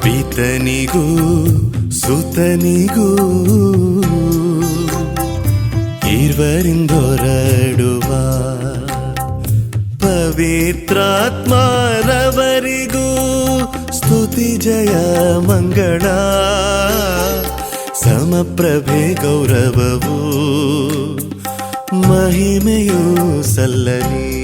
ಪಿತನಿಗೂ ಸುತನಿಗೂ ಇರುವರಿಂದೊರಡುವ ಪವಿತ್ರಾತ್ಮರವರಿಗೂ ಸ್ತುತಿ ಜಯ ಮಂಗಳ. ಸಮಪ್ರಭೆ ಗೌರವವು ಮಹಿಮೆಯೂ ಸಲ್ಲಲಿ.